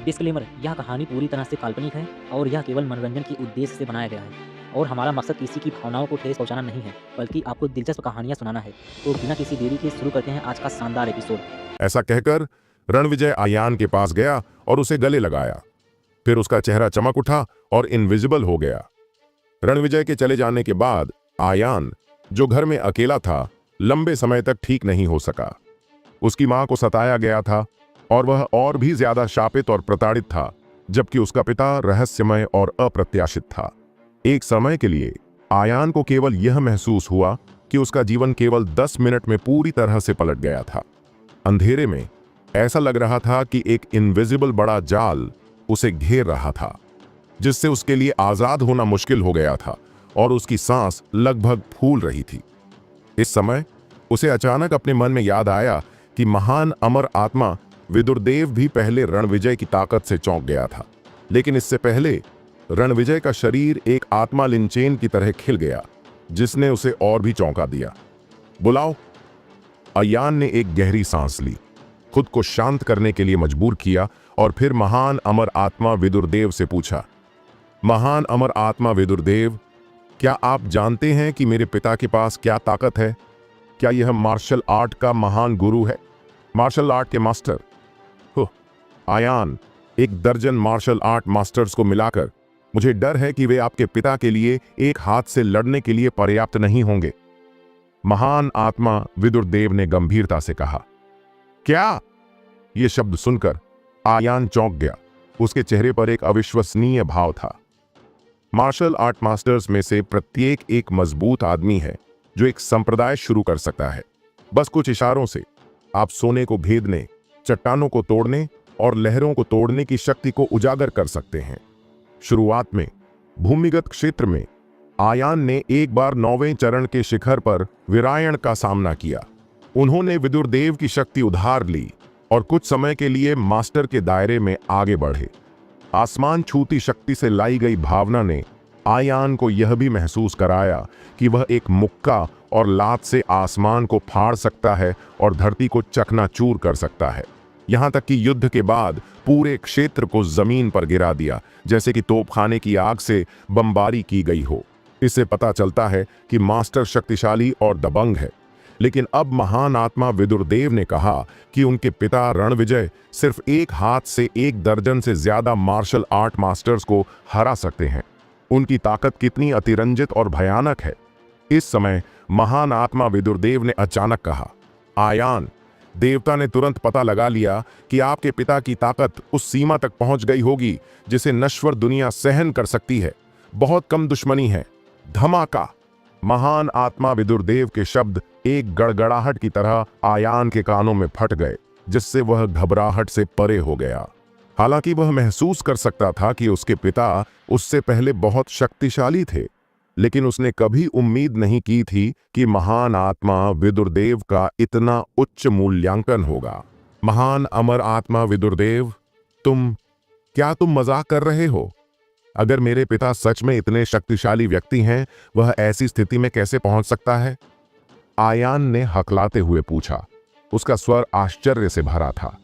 Disclaimer, यह कहानी पूरी तरह से काल्पनिक है और यह केवल मनोरंजन के उद्देश्य से बनाया गया है और हमारा मकसद किसी की भावनाओं को ठेस पहुंचाना नहीं है, बल्कि आपको दिलचस्प कहानियां सुनाना है। तो बिना किसी देरी के शुरू करते हैं आज का शानदार एपिसोड। ऐसा कहकर रणविजय आयान के पास गया और उसे गले लगाया। फिर उसका चेहरा चमक उठा और इनविजिबल हो गया। रणविजय के चले जाने के बाद आयान, जो घर में अकेला था, लंबे समय तक ठीक नहीं हो सका। उसकी मां को सताया गया था और वह और भी ज्यादा शापित और प्रताड़ित था, जबकि उसका पिता रहस्यमय और अप्रत्याशित था। एक समय के लिए आयान को केवल यह महसूस हुआ कि उसका जीवन केवल 10 मिनट में पूरी तरह से पलट गया था। अंधेरे में ऐसा लग रहा था कि एक इनविजिबल बड़ा जाल उसे घेर रहा था, जिससे उसके लिए आजाद होना मुश्किल हो गया था और उसकी सांस लगभग फूल रही थी। इस समय उसे अचानक अपने मन में याद आया कि महान अमर आत्मा विदुरदेव भी पहले रणविजय की ताकत से चौंक गया था, लेकिन इससे पहले रणविजय का शरीर एक आत्मा लिंचेन की तरह खिल गया, जिसने उसे और भी चौंका दिया। बुलाओ। आयान ने एक गहरी सांस ली, खुद को शांत करने के लिए मजबूर किया और फिर महान अमर आत्मा विदुरदेव से पूछा, महान अमर आत्मा विदुरदेव, क्या आप जानते हैं कि मेरे पिता के पास क्या ताकत है? क्या यह मार्शल आर्ट का महान गुरु है, मार्शल आर्ट के मास्टर? आयान, 1 दर्जन मार्शल आर्ट मास्टर्स को मिलाकर मुझे डर है कि वे आपके पिता के लिए एक हाथ से लड़ने के लिए पर्याप्त नहीं होंगे। महान आत्मा विदुरदेव ने गंभीरता से कहा। क्या? यह शब्द सुनकर आयान चौंक गया। उसके चेहरे पर एक अविश्वसनीय भाव था। मार्शल आर्ट मास्टर्स में से प्रत्येक एक मजबूत आदमी है जो एक संप्रदाय शुरू कर सकता है। बस कुछ इशारों से आप सोने को भेदने, चट्टानों को तोड़ने और लहरों को तोड़ने की शक्ति को उजागर कर सकते हैं। शुरुआत में भूमिगत क्षेत्र में आयान ने एक बार 9वें चरण के शिखर पर वीरायण का सामना किया। उन्होंने विदुरदेव की शक्ति उधार ली और कुछ समय के लिए मास्टर के दायरे में आगे बढ़े। आसमान छूती शक्ति से लाई गई भावना ने आयान को यह भी महसूस कराया कि वह एक मुक्का और लात से आसमान को फाड़ सकता है और धरती को चकनाचूर कर सकता है। यहां तक कि युद्ध के बाद पूरे क्षेत्र को जमीन पर गिरा दिया, जैसे कि तोपखाने की आग से बमबारी की गई हो। इससे पता चलता है कि मास्टर शक्तिशाली और दबंग है। लेकिन अब महान आत्मा विदुरदेव ने कहा कि उनके पिता रणविजय सिर्फ एक हाथ से 1 दर्जन से ज्यादा मार्शल आर्ट मास्टर्स को हरा सकते हैं। उनकी ताकत कितनी अतिरंजित और भयानक है। इस समय महान आत्मा विदुरदेव ने अचानक कहा, आयान, देवता ने तुरंत पता लगा लिया कि आपके पिता की ताकत उस सीमा तक पहुंच गई होगी जिसे नश्वर दुनिया सहन कर सकती है। बहुत कम दुश्मनी है। धमाका। महान आत्मा विदुरदेव के शब्द एक गड़गड़ाहट की तरह आयान के कानों में फट गए, जिससे वह घबराहट से परे हो गया। हालांकि वह महसूस कर सकता था कि उसके पिता उससे पहले बहुत शक्तिशाली थे, लेकिन उसने कभी उम्मीद नहीं की थी कि महान आत्मा विदुरदेव का इतना उच्च मूल्यांकन होगा। महान अमर आत्मा विदुरदेव, क्या तुम मजाक कर रहे हो? अगर मेरे पिता सच में इतने शक्तिशाली व्यक्ति हैं, वह ऐसी स्थिति में कैसे पहुंच सकता है? आयान ने हकलाते हुए पूछा। उसका स्वर आश्चर्य से भरा था।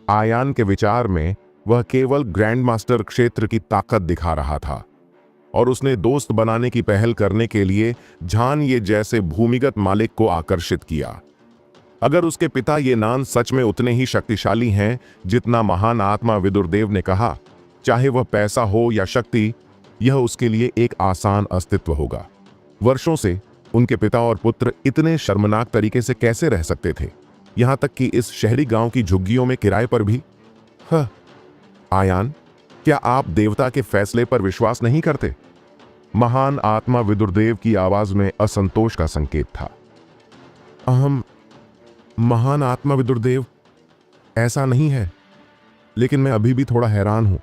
आयान के विचार में वह केवल ग्रैंड मास्टर क्षेत्र की ताकत दिखा रहा था और उसने दोस्त बनाने की पहल करने के लिए झान ये जैसे भूमिगत मालिक को आकर्षित किया। अगर उसके पिता ये नान सच में उतने ही शक्तिशाली हैं जितना महान आत्मा विदुरदेव ने कहा, चाहे वह पैसा हो या शक्ति, यह उसके लिए एक आसान अस्तित्व होगा। वर्षों से उनके पिता और पुत्र इतने शर्मनाक तरीके से कैसे रह सकते थे, यहां तक कि इस शहरी गांव की झुग्गियों में किराए पर भी। आयान, क्या आप देवता के फैसले पर विश्वास नहीं करते? महान आत्मा विदुरदेव की आवाज में असंतोष का संकेत था। महान आत्मा विदुरदेव, ऐसा नहीं है, लेकिन मैं अभी भी थोड़ा हैरान हूं।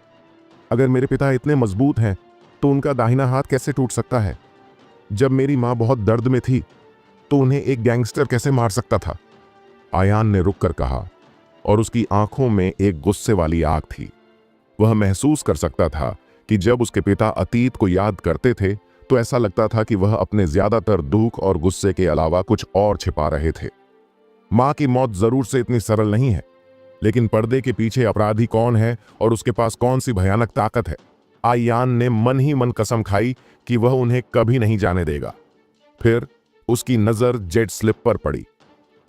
अगर मेरे पिता इतने मजबूत हैं तो उनका दाहिना हाथ कैसे टूट सकता है? जब मेरी मां बहुत दर्द में थी तो उन्हें एक गैंगस्टर कैसे मार सकता था? आयान ने रुककर कहा और उसकी आंखों में एक गुस्से वाली आग थी। वह महसूस कर सकता था कि जब उसके पिता अतीत को याद करते थे तो ऐसा लगता था कि वह अपने ज्यादातर दुख और गुस्से के अलावा कुछ और छिपा रहे थे। मां की मौत जरूर से इतनी सरल नहीं है। लेकिन पर्दे के पीछे अपराधी कौन है और उसके पास कौन सी भयानक ताकत है, आयान ने मन ही मन कसम खाई कि वह उन्हें कभी नहीं जाने देगा। फिर उसकी नजर जेड स्लिप पर पड़ी।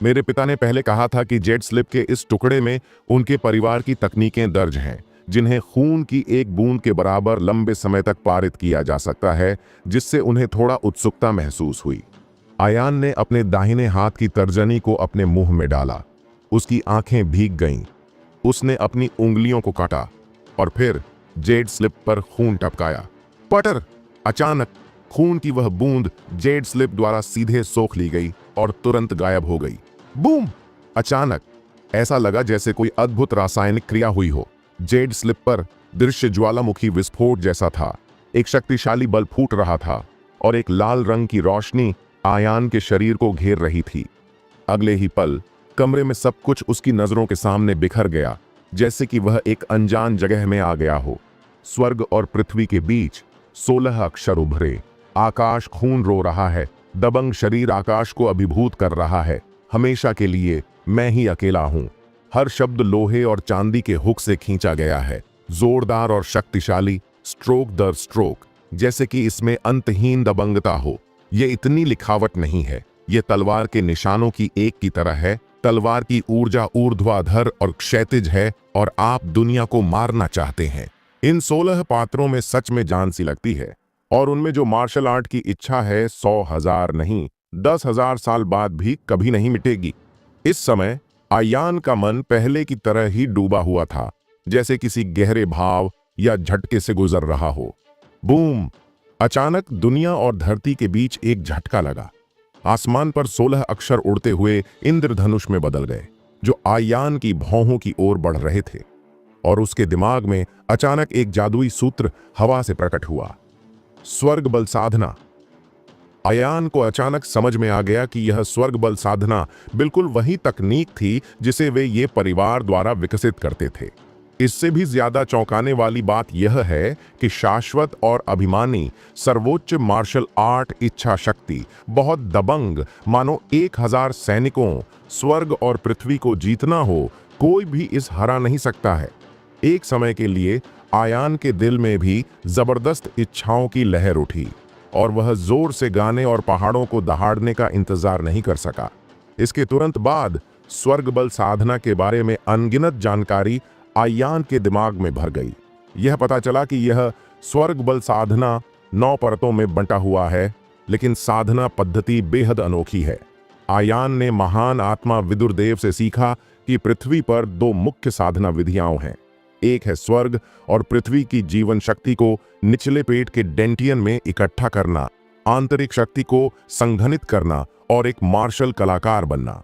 मेरे पिता ने पहले कहा था कि जेड स्लिप के इस टुकड़े में उनके परिवार की तकनीकें दर्ज हैं, जिन्हें खून की एक बूंद के बराबर लंबे समय तक पारित किया जा सकता है, जिससे उन्हें थोड़ा उत्सुकता महसूस हुई। आयान ने अपने दाहिने हाथ की तर्जनी को अपने मुंह में डाला। उसकी आंखें भीग गईं। उसने अपनी उंगलियों को काटा और फिर जेड स्लिप पर खून टपकाया। पटर! अचानक खून की वह बूंद जेड स्लिप द्वारा सीधे सोख ली गई और तुरंत गायब हो गई। बूम! अचानक ऐसा लगा जैसे कोई अद्भुत रासायनिक क्रिया हुई हो। जेड स्लिप पर दृश्य ज्वालामुखी विस्फोट जैसा था। एक शक्तिशाली बल फूट रहा था और एक लाल रंग की रोशनी आयान के शरीर को घेर रही थी। अगले ही पल कमरे में सब कुछ उसकी नजरों के सामने बिखर गया, जैसे कि वह एक अनजान जगह में आ गया हो। स्वर्ग और पृथ्वी के बीच 16 अक्षर उभरे। आकाश खून रो रहा है। दबंग शरीर आकाश को अभिभूत कर रहा है। हमेशा के लिए मैं ही अकेला हूं। हर शब्द लोहे और चांदी के हुक से खींचा गया है, जोरदार और शक्तिशाली, स्ट्रोक दर स्ट्रोक, जैसे कि इसमें अंतहीन दबंगता हो। यह इतनी लिखावट नहीं है, यह तलवार के निशानों की एक की तरह है। तलवार की ऊर्जा ऊर्ध्वाधर और क्षैतिज है और आप दुनिया को मारना चाहते हैं। इन 16 पात्रों में सच में जान सी लगती है, और उनमें जो मार्शल आर्ट की इच्छा है 100,000 नहीं, 10,000 साल बाद भी कभी नहीं मिटेगी। इस समय आयान का मन पहले की तरह ही डूबा हुआ था, जैसे किसी गहरे भाव या झटके से गुजर रहा हो। बूम! अचानक दुनिया और धरती के बीच एक झटका लगा। आसमान पर 16 अक्षर उड़ते हुए इंद्रधनुष में बदल गए, जो आयान की भौहों की ओर बढ़ रहे थे। और उसके दिमाग में अचानक एक जादुई सूत्र हवा से प्रकट हुआ। स्वर्ग बल साधना। आयान को अचानक समझ में आ गया कि यह स्वर्ग बल साधना बिल्कुल वही तकनीक थी जिसे वे ये परिवार द्वारा विकसित करते थे। इससे भी ज्यादा चौंकाने वाली बात यह है कि शाश्वत और अभिमानी सर्वोच्च मार्शल आर्ट इच्छा शक्ति, बहुत दबंग, मानो 1000 सैनिकों, स्वर्ग और पृथ्वी को जीतना हो, कोई भी इस हरा नहीं सकता है। एक समय के लिए आयान के दिल में भी जबरदस्त इच्छाओं की लहर उठी और वह जोर से गाने और पहाड़ों को दहाड़ने का इंतजार नहीं कर सका। इसके तुरंत बाद स्वर्ग बल साधना के बारे में अनगिनत जानकारी आयान के दिमाग में भर गई। यह पता चला कि यह स्वर्ग बल साधना 9 परतों में बंटा हुआ है, लेकिन साधना पद्धति बेहद अनोखी है। आयान ने महान आत्मा विदुरदेव से सीखा कि पृथ्वी पर 2 मुख्य साधना विधियां हैं। एक है स्वर्ग और पृथ्वी की जीवन शक्ति को निचले पेट के डेंटियन में इकट्ठा करना, आंतरिक शक्ति को संघनित करना और एक मार्शल कलाकार बनना।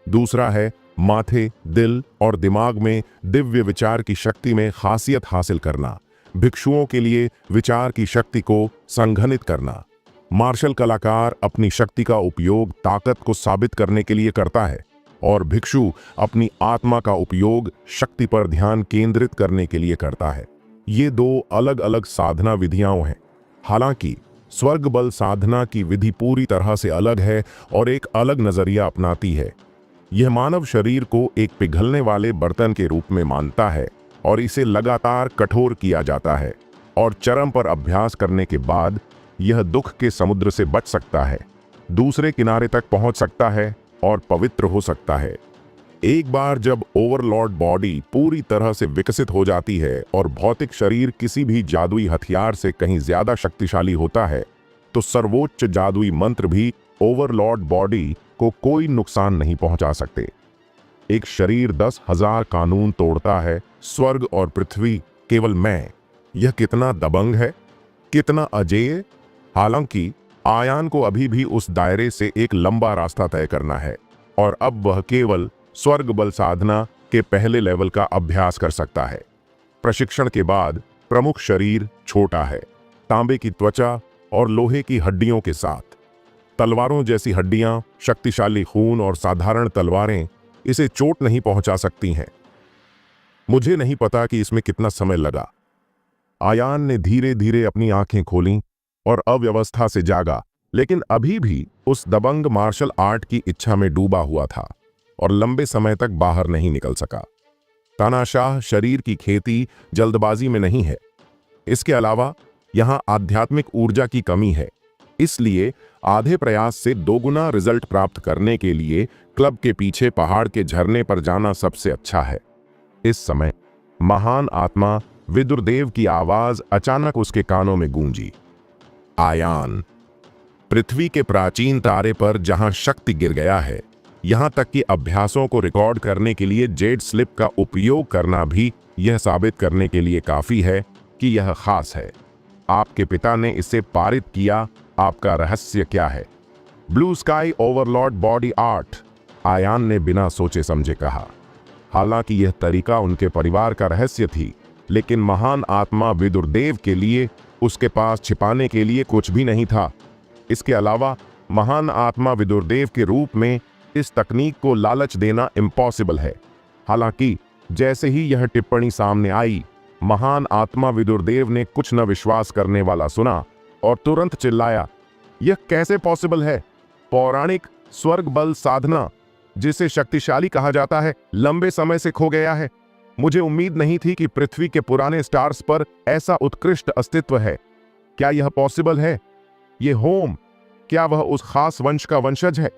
दूसरा है माथे, दिल और दिमाग में दिव्य विचार की शक्ति में खासियत हासिल करना, भिक्षुओं के लिए विचार की शक्ति को संघनित करना। मार्शल कलाकार अपनी शक्ति का उपयोग ताकत को साबित करने के लिए करता है और भिक्षु अपनी आत्मा का उपयोग शक्ति पर ध्यान केंद्रित करने के लिए करता है। ये 2 अलग अलग साधना विधियां हैं। हालांकि स्वर्ग बल साधना की विधि पूरी तरह से अलग है और एक अलग नजरिया अपनाती है। यह मानव शरीर को एक पिघलने वाले बर्तन के रूप में मानता है और इसे लगातार कठोर किया जाता है, और चरम पर अभ्यास करने के बाद यह दुख के समुद्र से बच सकता है, दूसरे किनारे तक पहुंच सकता है और पवित्र हो सकता है। एक बार जब ओवरलॉर्ड बॉडी पूरी तरह से विकसित हो जाती है और भौतिक शरीर किसी भी जादुई हथियार से कहीं ज्यादा शक्तिशाली होता है, तो सर्वोच्च जादुई मंत्र भी ओवरलॉर्ड बॉडी को कोई नुकसान नहीं पहुंचा सकते। एक शरीर 10,000 कानून तोड़ता है, स्वर्ग और पृथ्वी केवल मैं। यह कितना दबंग है, कितना अजेय। हालांकि आयान को अभी भी उस दायरे से एक लंबा रास्ता तय करना है और अब वह केवल स्वर्ग बल साधना के पहले लेवल का अभ्यास कर सकता है। प्रशिक्षण के बाद प्रमुख शरीर छोटा है, तांबे की त्वचा और लोहे की हड्डियों के साथ। तलवारों जैसी हड्डियां, शक्तिशाली खून और साधारण तलवारें इसे चोट नहीं पहुंचा सकती हैं। मुझे नहीं पता कि इसमें कितना समय लगा। आयान ने धीरे धीरे अपनी आंखें खोलीं और अव्यवस्था से जागा, लेकिन अभी भी उस दबंग मार्शल आर्ट की इच्छा में डूबा हुआ था और लंबे समय तक बाहर नहीं निकल सका। तानाशाह शरीर की खेती जल्दबाजी में नहीं है। इसके अलावा यहाँ आध्यात्मिक ऊर्जा की कमी है। इसलिए आधे प्रयास से दोगुना रिजल्ट प्राप्त करने के लिए क्लब के पीछे पहाड़ के झरने पर जाना सबसे अच्छा है। इस समय महान आत्मा विदुरदेव की आवाज अचानक उसके कानों में गूंजी। आयान, पृथ्वी के प्राचीन तारे पर जहां शक्ति गिर गया है, यहां तक कि अभ्यासों को रिकॉर्ड करने के लिए जेड स्लिप का उपयोग करना भी यह साबित करने के लिए काफी है कि यह खास है। आपके पिता ने इसे पारित किया। आपका रहस्य क्या है? Blue sky overlord body art, Ayaan ने बिना सोचे समझे कहा। हालांकि यह तरीका उनके परिवार का रहस्य थी, लेकिन महान आत्मा विदुरदेव के लिए उसके पास छिपाने के लिए कुछ भी नहीं था। इसके अलावा महान आत्मा विदुरदेव के रूप में इस तकनीक को लालच देना इम्पॉसिबल है। हालांकि जैसे ही यह टिप्पणी सामने आई, महान आत्मा विदुरदेव ने कुछ न विश्वास करने वाला सुना और तुरंत चिल्लाया, यह कैसे पॉसिबल है? पौराणिक स्वर्ग बल साधना, जिसे शक्तिशाली कहा जाता है, लंबे समय से खो गया है। मुझे उम्मीद नहीं थी कि पृथ्वी के पुराने स्टार्स पर ऐसा उत्कृष्ट अस्तित्व है। क्या यह पॉसिबल है? ये होम, क्या वह उस खास वंश का वंशज है?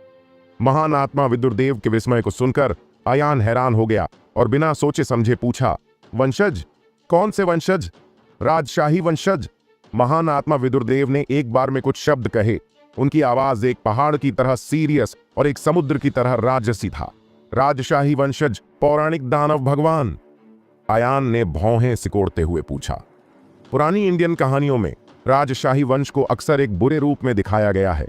महान आत्मा विदुरदेव के विस्मय को सुनकर आयान हैरान हो गया और बिना सोचे समझे पूछा, वंशज? कौन से वंशज? राजशाही वंशज? महान आत्मा विदुरदेव ने एक बार में कुछ शब्द कहे। उनकी आवाज एक पहाड़ की तरह सीरियस और एक समुद्र की तरह राजसी था। राजशाही वंशज, पौराणिक दानव भगवान? आयान ने भौहें सिकोड़ते हुए पूछा। पुरानी इंडियन कहानियों में राजशाही वंश को अक्सर एक बुरे रूप में दिखाया गया है।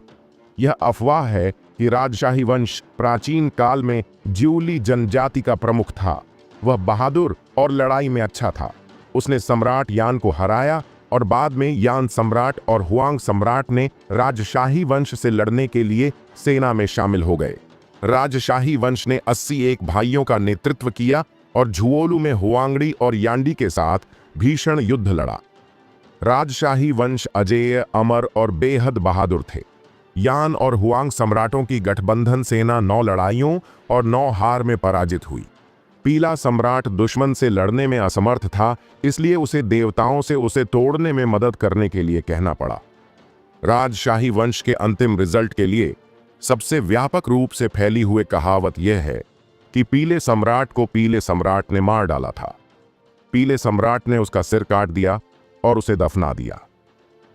यह अफवाह है कि राजशाही वंश प्राचीन काल में ज्यूली जनजाति का प्रमुख था। वह बहादुर और लड़ाई में अच्छा था। उसने सम्राट यान को हराया और बाद में यान सम्राट और हुआंग सम्राट ने राजशाही वंश से लड़ने के लिए सेना में शामिल हो गए। राजशाही वंश ने 81 भाइयों का नेतृत्व किया और झुओलू में हुआंगडी और यांडी के साथ भीषण युद्ध लड़ा। राजशाही वंश अजेय, अमर और बेहद बहादुर थे। यान और हुआंग सम्राटों की गठबंधन सेना 9 लड़ाइयों और 9 हार में पराजित हुई। पीला सम्राट दुश्मन से लड़ने में असमर्थ था, इसलिए उसे देवताओं से उसे तोड़ने में मदद करने के लिए कहना पड़ा। राजशाही वंश के अंतिम रिजल्ट के लिए सबसे व्यापक रूप से फैली हुई कहावत यह है कि पीले सम्राट को पीले सम्राट ने मार डाला था। पीले सम्राट ने उसका सिर काट दिया और उसे दफना दिया।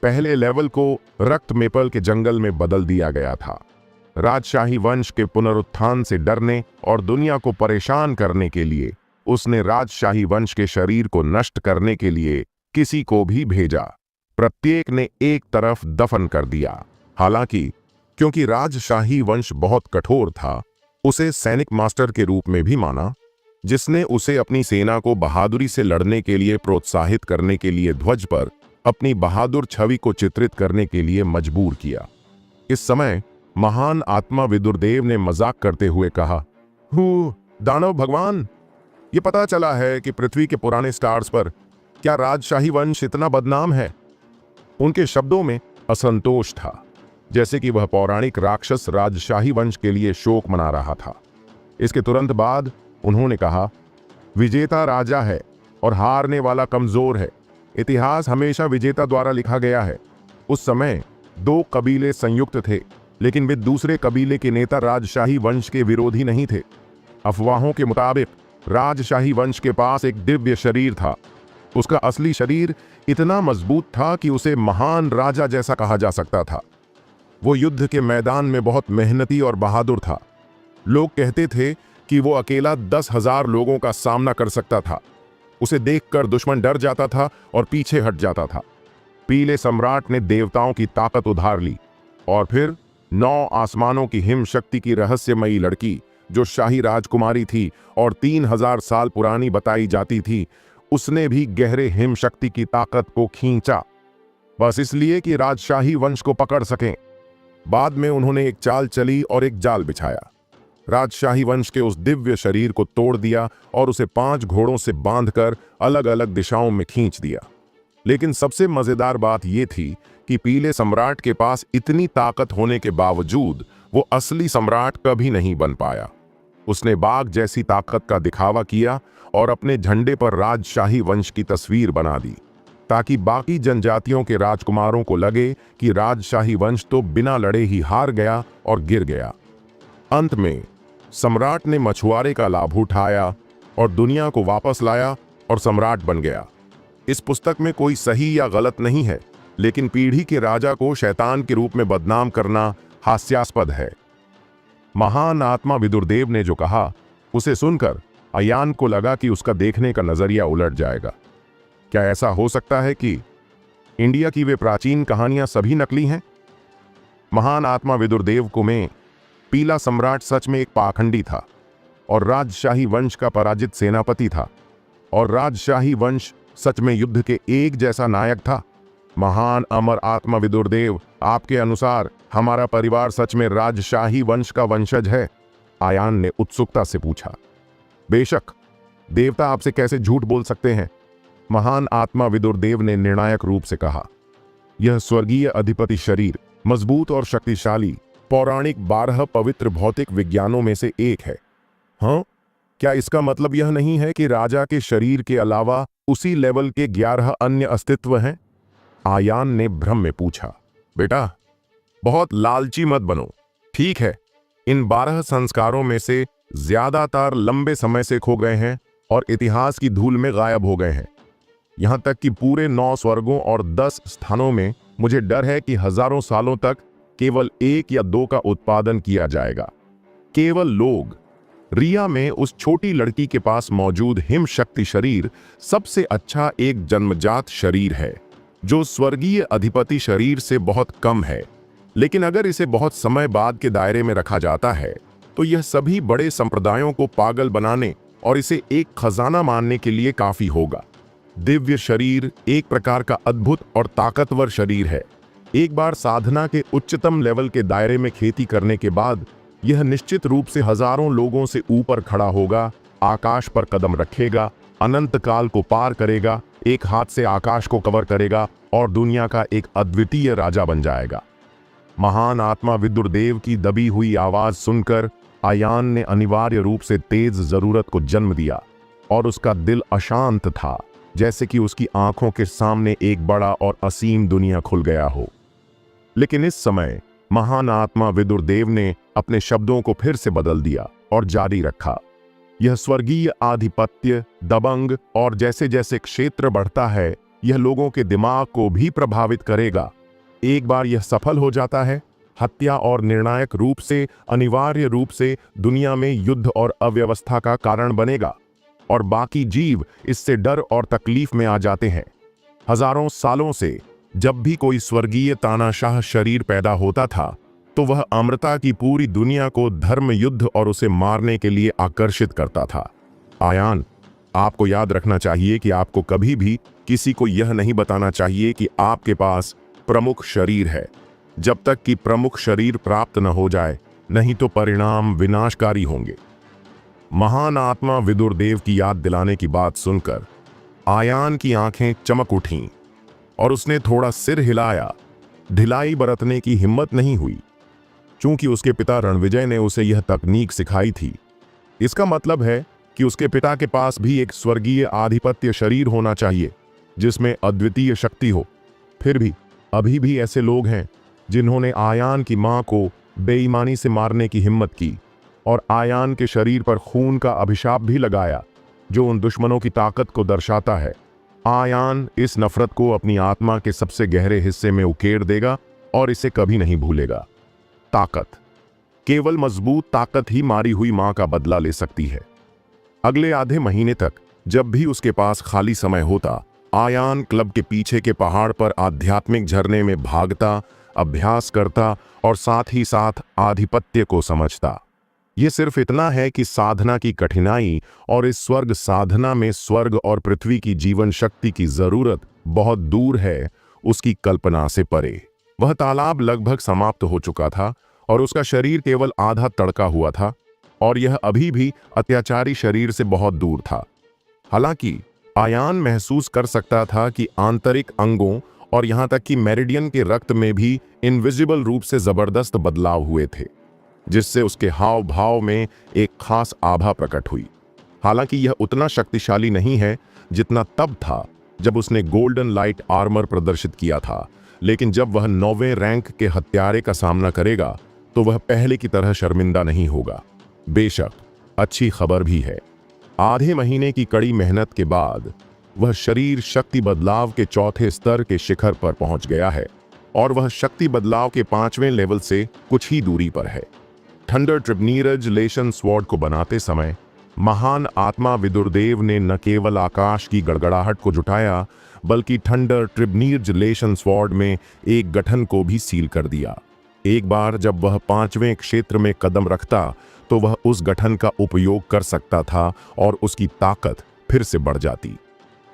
पहले लेवल को रक्त मेपल के जंगल में बदल दिया गया था। राजशाही वंश के पुनरुत्थान से डरने और दुनिया को परेशान करने के लिए उसने राजशाही वंश के शरीर को नष्ट करने के लिए किसी को भी भेजा। प्रत्येक ने एक तरफ दफन कर दिया। हालांकि क्योंकि राजशाही वंश बहुत कठोर था, उसे सैनिक मास्टर के रूप में भी माना, जिसने उसे अपनी सेना को बहादुरी से लड़ने के लिए प्रोत्साहित करने के लिए ध्वज पर अपनी बहादुर छवि को चित्रित करने के लिए मजबूर किया। इस समय महान आत्मा विदुरदेव ने मजाक करते हुए कहा, दानव भगवान, ये पता चला है कि पृथ्वी के पुराने स्टार्स पर क्या राजशाही वंश इतना बदनाम है? उनके शब्दों में असंतोष था, जैसे कि वह पौराणिक राक्षस राजशाही वंश के लिए शोक मना रहा था। इसके तुरंत बाद उन्होंने कहा, विजेता राजा है और हारने वाला कमजोर है। इतिहास हमेशा विजेता द्वारा लिखा गया है। उस समय 2 कबीले संयुक्त थे, लेकिन वे दूसरे कबीले के नेता राजशाही वंश के विरोधी नहीं थे। अफवाहों के मुताबिक राजशाही वंश के पास एक दिव्य शरीर था। उसका असली शरीर इतना मजबूत था कि उसे महान राजा जैसा कहा जा सकता था। वो युद्ध के मैदान में बहुत मेहनती और बहादुर था। लोग कहते थे कि वो अकेला 10,000 लोगों का सामना कर सकता था। उसे देखकर दुश्मन डर जाता था और पीछे हट जाता था। पीले सम्राट ने देवताओं की ताकत उधार ली और फिर 9 आसमानों की हिम शक्ति की रहस्यमयी लड़की, जो शाही राजकुमारी थी और 3000 साल पुरानी बताई जाती थी, उसने भी गहरे हिम शक्ति की ताकत को खींचा, बस इसलिए कि राजशाही वंश को पकड़ सकें। बाद में उन्होंने एक चाल चली और एक जाल बिछाया। राजशाही वंश के उस दिव्य शरीर को तोड़ दिया और उसे 5 घोड़ों से बांधकर अलग अलग दिशाओं में खींच दिया। लेकिन सबसे मजेदार बात यह थी कि पीले सम्राट के पास इतनी ताकत होने के बावजूद वो असली सम्राट कभी नहीं बन पाया। उसने बाघ जैसी ताकत का दिखावा किया और अपने झंडे पर राजशाही वंश की तस्वीर बना दी, ताकि बाकी जनजातियों के राजकुमारों को लगे कि राजशाही वंश तो बिना लड़े ही हार गया और गिर गया। अंत में सम्राट ने मछुआरे का लाभ उठाया और दुनिया को वापस लाया और सम्राट बन गया। इस पुस्तक में कोई सही या गलत नहीं है, लेकिन पीढ़ी के राजा को शैतान के रूप में बदनाम करना हास्यास्पद है। महान आत्मा विदुरदेव ने जो कहा, उसे सुनकर अयान को लगा कि उसका देखने का नजरिया उलट जाएगा। क्या ऐसा हो सकता है कि इंडिया की वे प्राचीन कहानियां सभी नकली हैं? महान आत्मा विदुरदेव को में पीला सम्राट सच में एक पाखंडी था और राजशाही वंश का पराजित सेनापति था, और राजशाही वंश सच में युद्ध के एक जैसा नायक था। महान अमर आत्मा विदुरदेव, आपके अनुसार हमारा परिवार सच में राजशाही वंश का वंशज है? आयान ने उत्सुकता से पूछा। बेशक, देवता आपसे कैसे झूठ बोल सकते हैं? महान आत्मा विदुरदेव ने निर्णायक रूप से कहा। यह स्वर्गीय अधिपति शरीर मजबूत और शक्तिशाली पौराणिक 12 पवित्र भौतिक विज्ञानों में से एक है। हाँ, क्या इसका मतलब यह नहीं है कि राजा के शरीर के अलावा उसी लेवल के 11 अन्य अस्तित्व हैं? आयान ने भ्रम में पूछा। बेटा, बहुत लालची मत बनो। ठीक है, इन 12 संस्कारों में से ज्यादातर लंबे समय से खो गए हैं और इतिहास की धूल में गायब हो गए हैं। यहां तक कि पूरे 9 स्वर्गों और 10 स्थानों में मुझे डर है कि हजारों सालों तक केवल 1 या 2 का उत्पादन किया जाएगा। केवल लोग। रिया में उस छोटी लड़की के पास मौजूद हिम शक्ति शरीर सबसे अच्छा एक जन्मजात शरीर है, जो स्वर्गीय अधिपति शरीर से बहुत कम है। लेकिन अगर इसे बहुत समय बाद के दायरे में रखा जाता है तो यह सभी बड़े संप्रदायों को पागल बनाने और इसे एक खजाना मानने के लिए काफी होगा। दिव्य शरीर एक प्रकार का अद्भुत और ताकतवर शरीर है। एक बार साधना के उच्चतम लेवल के दायरे में खेती करने के बाद यह निश्चित रूप से हजारों लोगों से ऊपर खड़ा होगा, आकाश पर कदम रखेगा, अनंत काल को पार करेगा, एक हाथ से आकाश को कवर करेगा और दुनिया का एक अद्वितीय राजा बन जाएगा। महान आत्मा विदुरदेव की दबी हुई आवाज सुनकर आयान ने अनिवार्य रूप से तेज जरूरत को जन्म दिया और उसका दिल अशांत था, जैसे कि उसकी आंखों के सामने एक बड़ा और असीम दुनिया खुल गया हो। लेकिन इस समय महान आत्मा विदुरदेव ने अपने शब्दों को फिर से बदल दिया और जारी रखा। यह स्वर्गीय आधिपत्य दबंग और जैसे जैसे क्षेत्र बढ़ता है, यह लोगों के दिमाग को भी प्रभावित करेगा। एक बार यह सफल हो जाता है, हत्या और निर्णायक रूप से अनिवार्य रूप से दुनिया में युद्ध और अव्यवस्था का कारण बनेगा और बाकी जीव इससे डर और तकलीफ में आ जाते हैं। हजारों सालों से जब भी कोई स्वर्गीय तानाशाह शरीर पैदा होता था तो वह अमृता की पूरी दुनिया को धर्म युद्ध और उसे मारने के लिए आकर्षित करता था। आयान, आपको याद रखना चाहिए कि आपको कभी भी किसी को यह नहीं बताना चाहिए कि आपके पास प्रमुख शरीर है, जब तक कि प्रमुख शरीर प्राप्त न हो जाए, नहीं तो परिणाम विनाशकारी होंगे। महान आत्मा विदुरदेव की याद दिलाने की बात सुनकर आयान की आंखें चमक उठीं और उसने थोड़ा सिर हिलाया। ढिलाई बरतने की हिम्मत नहीं हुई, चूंकि उसके पिता रणविजय ने उसे यह तकनीक सिखाई थी। इसका मतलब है कि उसके पिता के पास भी एक स्वर्गीय आधिपत्य शरीर होना चाहिए जिसमें अद्वितीय शक्ति हो। फिर भी अभी भी ऐसे लोग हैं जिन्होंने आयान की मां को बेईमानी से मारने की हिम्मत की और आयान के शरीर पर खून का अभिशाप भी लगाया, जो उन दुश्मनों की ताकत को दर्शाता है। आयान इस नफरत को अपनी आत्मा के सबसे गहरे हिस्से में उकेड़ देगा और इसे कभी नहीं भूलेगा। ताकत, केवल मजबूत ताकत ही मारी हुई मां का बदला ले सकती है। अगले आधे महीने तक जब भी उसके पास खाली समय होता, आयान क्लब के पीछे के पहाड़ पर आध्यात्मिक झरने में भागता, अभ्यास करता और साथ ही साथ आधिपत्य को समझता। यह सिर्फ इतना है कि साधना की कठिनाई और इस स्वर्ग साधना में स्वर्ग और पृथ्वी की जीवन शक्ति की जरूरत बहुत दूर है, उसकी कल्पना से परे। वह तालाब लगभग समाप्त हो चुका था और उसका शरीर केवल आधा तड़का हुआ था और यह अभी भी अत्याचारी शरीर से बहुत दूर था। हालांकि आयान महसूस कर सकता था कि आंतरिक अंगों और यहां तक कि मेरिडियन के रक्त में भी इनविजिबल रूप से जबरदस्त बदलाव हुए थे, जिससे उसके हाव भाव में एक खास आभा प्रकट हुई। हालांकि यह उतना शक्तिशाली नहीं है जितना तब था जब उसने गोल्डन लाइट आर्मर प्रदर्शित किया था, लेकिन जब वह 9वें रैंक के हत्यारे का सामना करेगा तो वह पहले की तरह शर्मिंदा नहीं होगा। बेशक अच्छी खबर भी है, आधे महीने की कड़ी मेहनत के बाद वह शरीर शक्ति बदलाव के चौथे स्तर के शिखर पर पहुंच गया है और वह शक्ति बदलाव के 5वें लेवल से कुछ ही दूरी पर है। थंडर ट्रिब्नीरज लेशन स्वॉर्ड को बनाते समय महान आत्मा विदुरदेव ने न केवल आकाश की गड़गड़ाहट को जुटाया बल्कि थंडर ट्रिब्नीरज लेशन स्वॉर्ड में एक गठन को भी सील कर दिया। एक बार जब वह 5वें क्षेत्र में कदम रखता तो वह उस गठन का उपयोग कर सकता था और उसकी ताकत फिर से बढ़ जाती।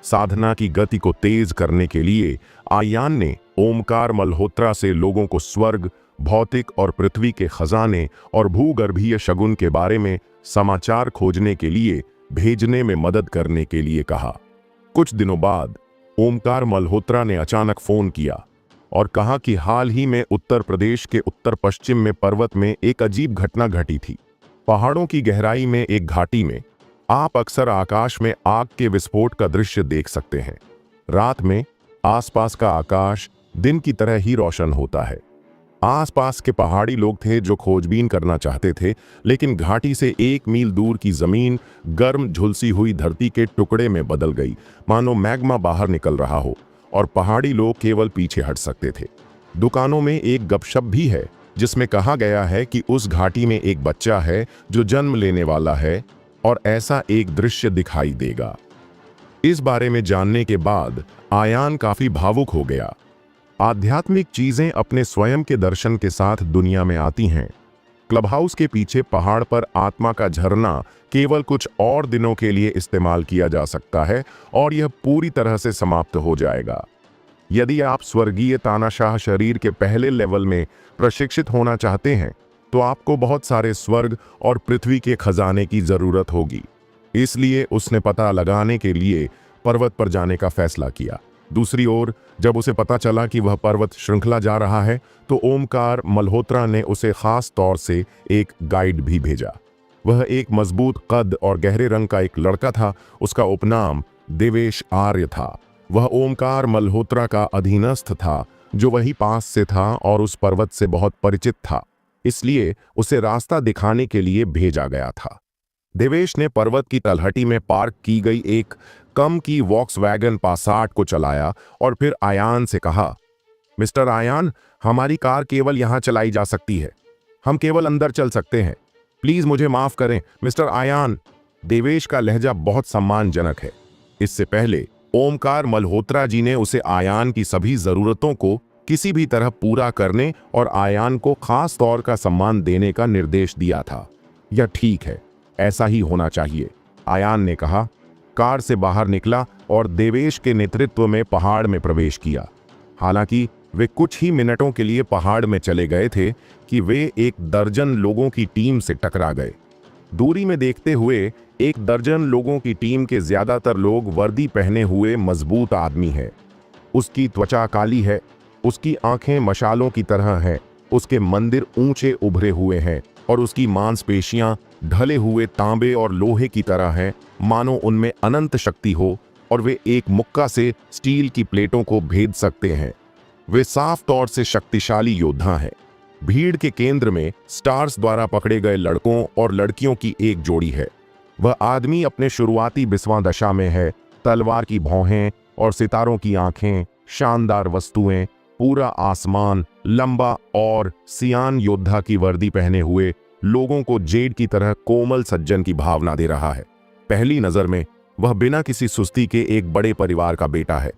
साधना की गति को तेज करने के लिए आयान ने ओमकार मल्होत्रा से लोगों को स्वर्ग, भौतिक और पृथ्वी के खजाने और भूगर्भीय शगुन के बारे में समाचार खोजने के लिए भेजने में मदद करने के लिए कहा। कुछ दिनों बाद ओमकार मल्होत्रा ने अचानक फोन किया और कहा कि हाल ही में उत्तर प्रदेश के उत्तर पश्चिम में पर्वत में एक अजीब घटना घटी थी। पहाड़ों की गहराई में एक घाटी में आप अक्सर आकाश में आग के विस्फोट का दृश्य देख सकते हैं। रात में आसपास का आकाश दिन की तरह ही रोशन होता है। आसपास के पहाड़ी लोग थे जो खोजबीन करना चाहते थे, लेकिन घाटी से 1 मील दूर की जमीन गर्म झुलसी हुई धरती के टुकड़े में बदल गई, मानो मैग्मा बाहर निकल रहा हो, और पहाड़ी लोग केवल पीछे हट सकते थे। दुकानों में एक गपशप भी है जिसमें कहा गया है कि उस घाटी में एक बच्चा है जो जन्म लेने वाला है और ऐसा एक दृश्य दिखाई देगा। इस बारे में जानने के बाद आयान काफी भावुक हो गया। आध्यात्मिक चीजें अपने स्वयं के दर्शन के साथ दुनिया में आती हैं। क्लब हाउस के पीछे पहाड़ पर आत्मा का झरना केवल कुछ और दिनों के लिए इस्तेमाल किया जा सकता है और यह पूरी तरह से समाप्त हो जाएगा। यदि आप स्वर्गीय तानाशाह शरीर के पहले लेवल में प्रशिक्षित होना चाहते हैं तो आपको बहुत सारे स्वर्ग और पृथ्वी के खजाने की जरूरत होगी। इसलिए उसने पता लगाने के लिए पर्वत पर जाने का फैसला किया। दूसरी ओर जब उसे पता चला कि वह पर्वत श्रृंखला जा रहा है तो ओमकार मल्होत्रा ने उसे खास तौर से एक गाइड भी भेजा। वह एक मजबूत कद और गहरे रंग का एक लड़का था। उसका उपनाम देवेश आर्य था। वह ओमकार मल्होत्रा का अधीनस्थ था जो वही पास से था और उस पर्वत से बहुत परिचित था, इसलिए उसे रास्ता दिखाने के लिए भेजा गया था। देवेश ने पर्वत की तलहटी में पार्क की गई एक कम की वॉक्सवैगन पासाट को चलाया और फिर आयान से कहा, मिस्टर आयान, हमारी कार केवल यहां चलाई जा सकती है। हम केवल अंदर चल सकते हैं। प्लीज मुझे माफ करें मिस्टर आयान। देवेश का लहजा बहुत सम्मानजनक है। इससे पहले ओमकार मल्होत्रा जी ने उसे आयान की सभी जरूरतों को किसी भी तरह पूरा करने और आयान को खास तौर का सम्मान देने का निर्देश दिया था। यह ठीक है, ऐसा ही होना चाहिए, आयान ने कहा। कार से बाहर निकला और देवेश के नेतृत्व में पहाड़ में प्रवेश किया। हालांकि वे कुछ ही मिनटों के लिए पहाड़ में चले गए थे कि वे एक दर्जन लोगों की टीम से टकरा गए। दूरी में देखते हुए 1 दर्जन लोगों की टीम के ज्यादातर लोग वर्दी पहने हुए मजबूत आदमी है। उसकी त्वचा काली है, उसकी आंखें मशालों की तरह हैं, उसके मंदिर ऊंचे उभरे हुए हैं और उसकी मांसपेशियां ढले हुए तांबे और लोहे की तरह हैं, मानो उनमें अनंत शक्ति हो और वे एक मुक्का से स्टील की प्लेटों को भेद सकते हैं। वे साफ तौर से शक्तिशाली योद्धा हैं। भीड़ के केंद्र में स्टार्स द्वारा पकड़े गए लड़कों और लड़कियों की एक जोड़ी है। वह आदमी अपने शुरुआती बिस्वा दशा में है। तलवार की भौहें और सितारों की आंखें, शानदार वस्तुएं, पूरा आसमान, लंबा और सियान योद्धा की वर्दी पहने हुए लोगों को जेड की तरह कोमल सज्जन की भावना दे रहा है। पहली नजर में वह बिना किसी सुस्ती के एक बड़े परिवार का बेटा है।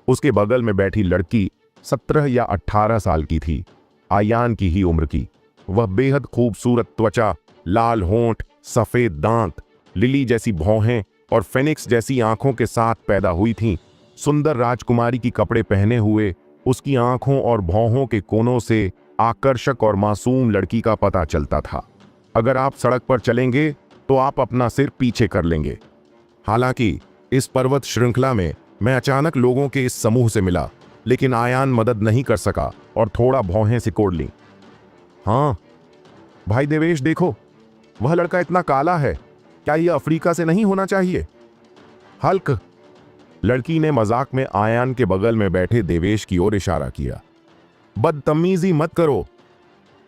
उसके बगल में बैठी लड़की 17 या 18 साल की थी, आयान की ही उम्र की। वह बेहद खूबसूरत त्वचा, लाल होंठ, सफेद दांत, लिली जैसी भौहें और फेनिक्स जैसी आंखों के साथ पैदा हुई थी। सुंदर राजकुमारी की कपड़े पहने हुए उसकी आंखों और भौहों के कोनों से आकर्षक और मासूम लड़की का पता चलता था। अगर आप सड़क पर चलेंगे तो आप अपना सिर पीछे कर लेंगे। हालांकि इस पर्वत श्रृंखला में मैं अचानक लोगों के इस समूह से मिला, लेकिन आयान मदद नहीं कर सका और थोड़ा भौहें सिकोड़ ली। हाँ भाई देवेश, देखो, वह लड़का इतना काला है। क्या यह अफ्रीका से नहीं होना चाहिए? हल्क, लड़की ने मजाक में आयान के बगल में बैठे देवेश की ओर इशारा किया। बदतमीजी मत करो।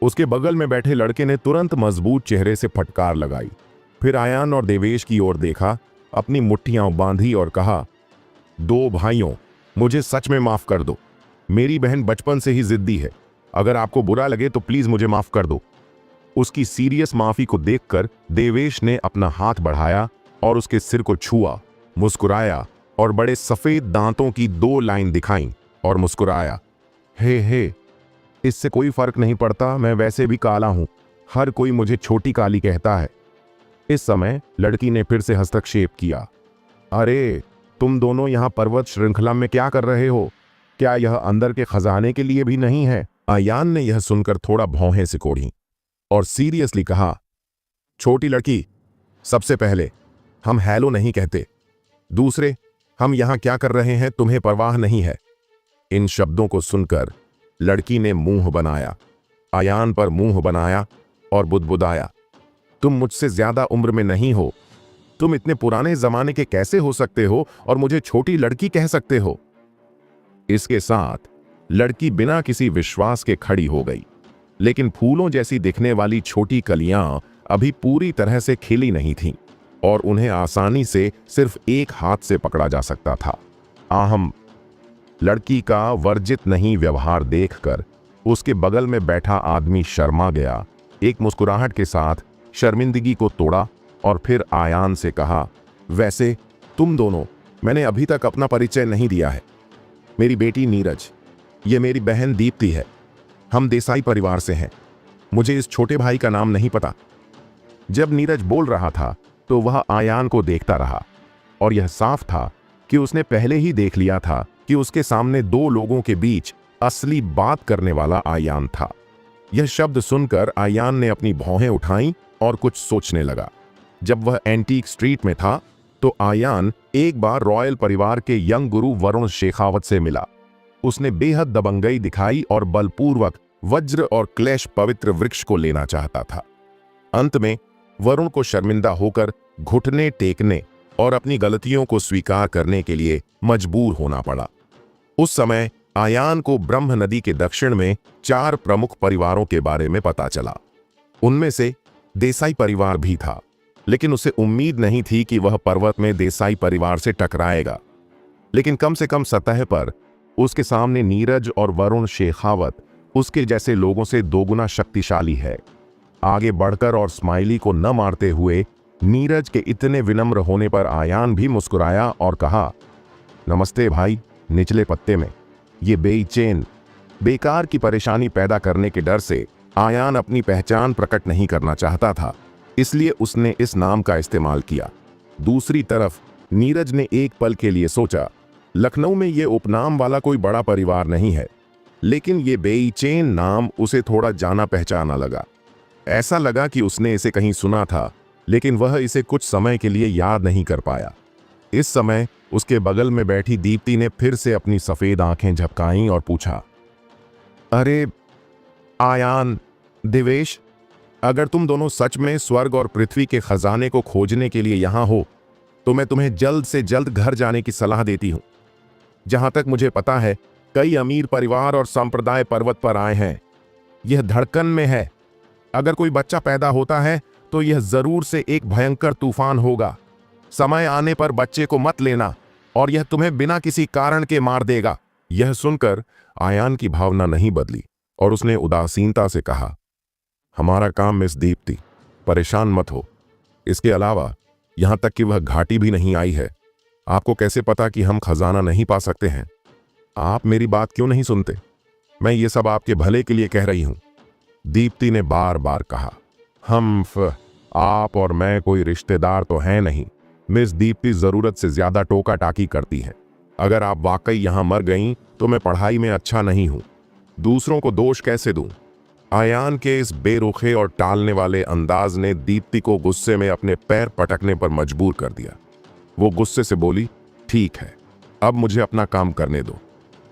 उसके बगल में बैठे लड़के ने तुरंत मजबूत चेहरे से फटकार लगाई। फिर आयान और देवेश की ओर देखा, अपनी मुट्ठियां बांधी और कहा, दो भाइयों, मुझे सच में माफ कर दो। मेरी बहन बचपन से ही जिद्दी है। अगर आपको बुरा लगे तो प्लीज मुझे माफ कर दो। उसकी सीरियस माफी को देखकर देवेश ने अपना हाथ बढ़ाया और उसके सिर को छुआ, मुस्कुराया और बड़े सफेद दांतों की 2 लाइन दिखाई और मुस्कुराया। हे, इससे कोई फर्क नहीं पड़ता, मैं वैसे भी काला हूं। हर कोई मुझे छोटी काली कहता है। इस समय लड़की ने फिर से हस्तक्षेप किया। अरे, तुम दोनों यहां पर्वत श्रृंखला में क्या कर रहे हो? क्या यह अंदर के खजाने के लिए भी नहीं है? आयान ने यह सुनकर थोड़ा भौहें सिकोड़ी और सीरियसली कहा, छोटी लड़की, सबसे पहले हम हेलो नहीं कहते। दूसरे, हम यहां क्या कर रहे हैं तुम्हें परवाह नहीं है। इन शब्दों को सुनकर लड़की ने मुंह बनाया, आयान पर मुंह बनाया और बुदबुदाया, तुम मुझसे ज्यादा उम्र में नहीं हो। तुम इतने पुराने जमाने के कैसे हो सकते हो और मुझे छोटी लड़की कह सकते हो? इसके साथ लड़की बिना किसी विश्वास के खड़ी हो गई, लेकिन फूलों जैसी दिखने वाली छोटी कलियां अभी पूरी तरह से खिली नहीं थीं और उन्हें आसानी से सिर्फ एक हाथ से पकड़ा जा सकता था। आहम, लड़की का वर्जित नहीं व्यवहार देखकर उसके बगल में बैठा आदमी शर्मा गया। एक मुस्कुराहट के साथ शर्मिंदगी को तोड़ा और फिर आयान से कहा, वैसे तुम दोनों, मैंने अभी तक अपना परिचय नहीं दिया है। मेरी बेटी नीरज, ये मेरी बहन दीप्ति है। हम देसाई परिवार से हैं। मुझे इस छोटे भाई का नाम नहीं पता। जब नीरज बोल रहा था तो वह आयान को देखता रहा और यह साफ था कि उसने पहले ही देख लिया था कि उसके सामने 2 लोगों के बीच असली बात करने वाला आयान था। यह शब्द सुनकर आयान ने अपनी भौहें उठाईं और कुछ सोचने लगा। जब वह एंटीक स्ट्रीट में था तो आयान एक बार रॉयल परिवार के यंग गुरु वरुण शेखावत से मिला। उसने बेहद दबंगई दिखाई और बलपूर्वक वज्र और क्लेश पवित्र वृक्ष को लेना चाहता था। अंत में वरुण को शर्मिंदा होकर घुटने टेकने और अपनी गलतियों को स्वीकार करने के लिए मजबूर होना पड़ा। उस समय आयान को ब्रह्म नदी के दक्षिण में 4 प्रमुख परिवारों के बारे में पता चला। उनमें से देसाई परिवार भी था, लेकिन उसे उम्मीद नहीं थी कि वह पर्वत में देसाई परिवार से टकराएगा। लेकिन कम से कम सतह पर उसके सामने नीरज और वरुण शेखावत उसके जैसे लोगों से 2 गुना शक्तिशाली है। आगे बढ़कर और स्माइली को न मारते हुए नीरज के इतने विनम्र होने पर आयान भी मुस्कुराया और कहा, नमस्ते भाई। निचले पत्ते में ये बेचैन, बेकार की परेशानी पैदा करने के डर से आयान अपनी पहचान प्रकट नहीं करना चाहता था, इसलिए उसने इस नाम का इस्तेमाल किया। दूसरी तरफ नीरज ने एक पल के लिए सोचा, लखनऊ में ये उपनाम वाला कोई बड़ा परिवार नहीं है, लेकिन ये बेचैन नाम उसे थोड़ा जाना पहचाना लगा। ऐसा लगा कि उसने इसे कहीं सुना था, लेकिन वह इसे कुछ समय के लिए याद नहीं कर पाया। इस समय उसके बगल में बैठी दीप्ति ने फिर से अपनी सफेद आंखें झपकाईं और पूछा, अरे आयान, देवेश, अगर तुम दोनों सच में स्वर्ग और पृथ्वी के खजाने को खोजने के लिए यहां हो तो मैं तुम्हें जल्द से जल्द घर जाने की सलाह देती हूं। जहां तक मुझे पता है, कई अमीर परिवार और संप्रदाय पर्वत पर आए हैं। यह धड़कन में है। अगर कोई बच्चा पैदा होता है तो यह जरूर से एक भयंकर तूफान होगा। समय आने पर बच्चे को मत लेना और यह तुम्हें बिना किसी कारण के मार देगा। यह सुनकर आयान की भावना नहीं बदली और उसने उदासीनता से कहा, हमारा काम मिस दीप्ति, परेशान मत हो। इसके अलावा यहां तक कि वह घाटी भी नहीं आई है। आपको कैसे पता कि हम खजाना नहीं पा सकते हैं? आप मेरी बात क्यों नहीं सुनते? मैं ये सब आपके भले के लिए कह रही हूं। दीप्ति ने बार बार कहा। आप और मैं कोई रिश्तेदार तो हैं नहीं। मिस दीप्ति जरूरत से ज्यादा टोका टाकी करती है। अगर आप वाकई यहां मर गईं तो मैं पढ़ाई में अच्छा नहीं हूं। दूसरों को दोष कैसे दूं? आयान के इस बेरुखे और टालने वाले अंदाज ने दीप्ति को गुस्से में अपने पैर पटकने पर मजबूर कर दिया। वो गुस्से से बोली, ठीक है, अब मुझे अपना काम करने दो।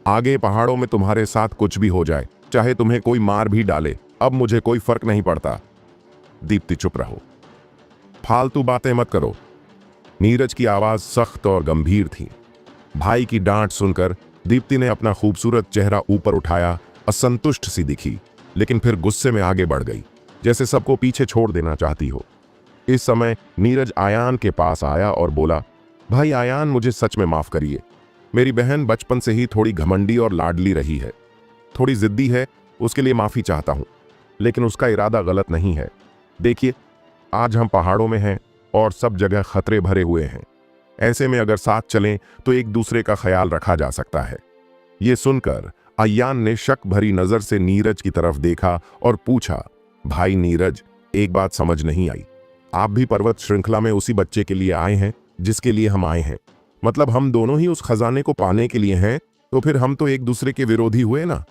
आगे पहाड़ों में तुम्हारे साथ कुछ भी हो जाए, चाहे तुम्हें कोई मार भी डाले, अब मुझे कोई फर्क नहीं पड़ता। दीप्ति, चुप रहो। फालतू बातें मत करो। नीरज की आवाज सख्त और गंभीर थी। भाई की डांट सुनकर दीप्ति ने अपना खूबसूरत चेहरा ऊपर उठाया, असंतुष्ट सी दिखी, लेकिन फिर गुस्से में आगे बढ़ गई, जैसे सबको पीछे छोड़ देना चाहती हो। इस समय नीरज आयान के पास आया और बोला, भाई आयान, मुझे सच में माफ करिए। मेरी बहन बचपन से ही थोड़ी घमंडी और लाडली रही है, थोड़ी जिद्दी है, उसके लिए माफी चाहता हूं, लेकिन उसका इरादा गलत नहीं है। देखिए, आज हम पहाड़ों में हैं और सब जगह खतरे भरे हुए हैं। ऐसे में अगर साथ चलें तो एक दूसरे का ख्याल रखा जा सकता है। ये सुनकर आयान ने शक भरी नजर से नीरज की तरफ देखा और पूछा, भाई नीरज, एक बात समझ नहीं आई। आप भी पर्वत श्रृंखला में उसी बच्चे के लिए आए हैं जिसके लिए हम आए हैं। मतलब हम दोनों ही उस खजाने को पाने के लिए हैं, तो फिर हम तो एक दूसरे के विरोधी हुए ना।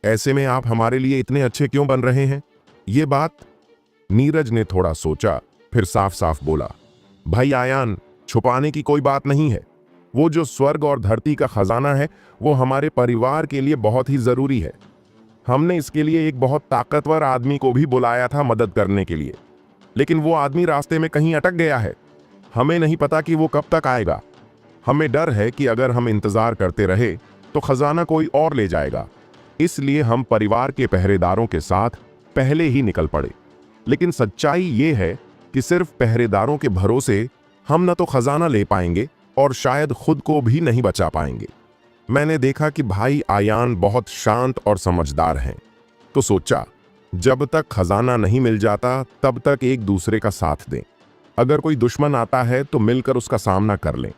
ऐसे में आप हमारे लिए इतने अच्छे क्यों बन रहे हैं? ये बात। नीरज ने थोड़ा सोचा, फिर साफ साफ बोला, भाई आयान, छुपाने की कोई बात नहीं है। वो जो स्वर्ग और धरती का खजाना है, वो हमारे परिवार के लिए बहुत ही जरूरी है। हमने इसके लिए एक बहुत ताकतवर आदमी को भी बुलाया था मदद करने के लिए, लेकिन वो आदमी रास्ते में कहीं अटक गया है। हमें नहीं पता कि वो कब तक आएगा। हमें डर है कि अगर हम इंतजार करते रहे तो खजाना कोई और ले जाएगा। इसलिए हम परिवार के पहरेदारों के साथ पहले ही निकल पड़े। लेकिन सच्चाई ये है कि सिर्फ पहरेदारों के भरोसे हम न तो खजाना ले पाएंगे और शायद खुद को भी नहीं बचा पाएंगे। मैंने देखा कि भाई आयान बहुत शांत और समझदार हैं, तो सोचा जब तक खजाना नहीं मिल जाता तब तक एक दूसरे का साथ दें। अगर कोई दुश्मन आता है तो मिलकर उसका सामना कर लें,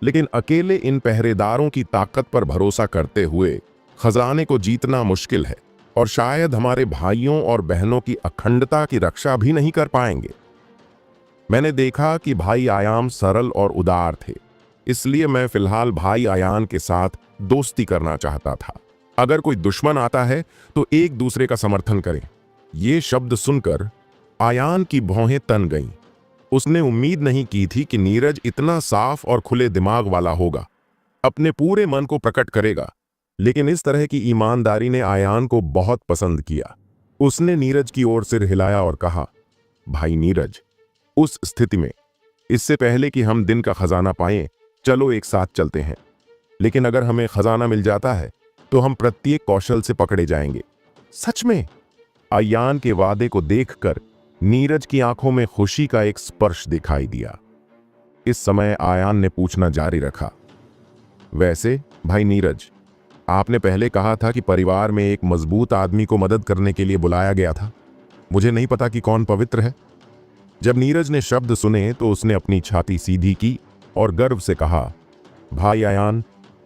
लेकिन अकेले इन पहरेदारों की ताकत पर भरोसा करते हुए खजाने को जीतना मुश्किल है और शायद हमारे भाइयों और बहनों की अखंडता की रक्षा भी नहीं कर पाएंगे। मैंने देखा कि भाई आयान सरल और उदार थे, इसलिए मैं फिलहाल भाई आयान के साथ दोस्ती करना चाहता था। अगर कोई दुश्मन आता है तो एक दूसरे का समर्थन करें। ये शब्द सुनकर आयान की भौहें तन गईं। उसने उम्मीद नहीं की थी कि नीरज इतना साफ और खुले दिमाग वाला होगा, अपने पूरे मन को प्रकट करेगा। लेकिन इस तरह की ईमानदारी ने आयान को बहुत पसंद किया। उसने नीरज की ओर सिर हिलाया और कहा, भाई नीरज, उस स्थिति में इससे पहले कि हम दिन का खजाना पाएं, चलो एक साथ चलते हैं। लेकिन अगर हमें खजाना मिल जाता है तो हम प्रत्येक कौशल से पकड़े जाएंगे। सच में? आयान के वादे को देखकर नीरज की आंखों में खुशी का एक स्पर्श दिखाई दिया। इस समय आयान ने पूछना जारी रखा, वैसे भाई नीरज, आपने पहले कहा था कि परिवार में एक मजबूत आदमी को मदद करने के लिए बुलाया गया था। मुझे नहीं पता कि कौन पवित्र है। जब नीरज ने शब्द सुने तो उसने अपनी छाती सीधी की और गर्व से कहा, भाई आयान,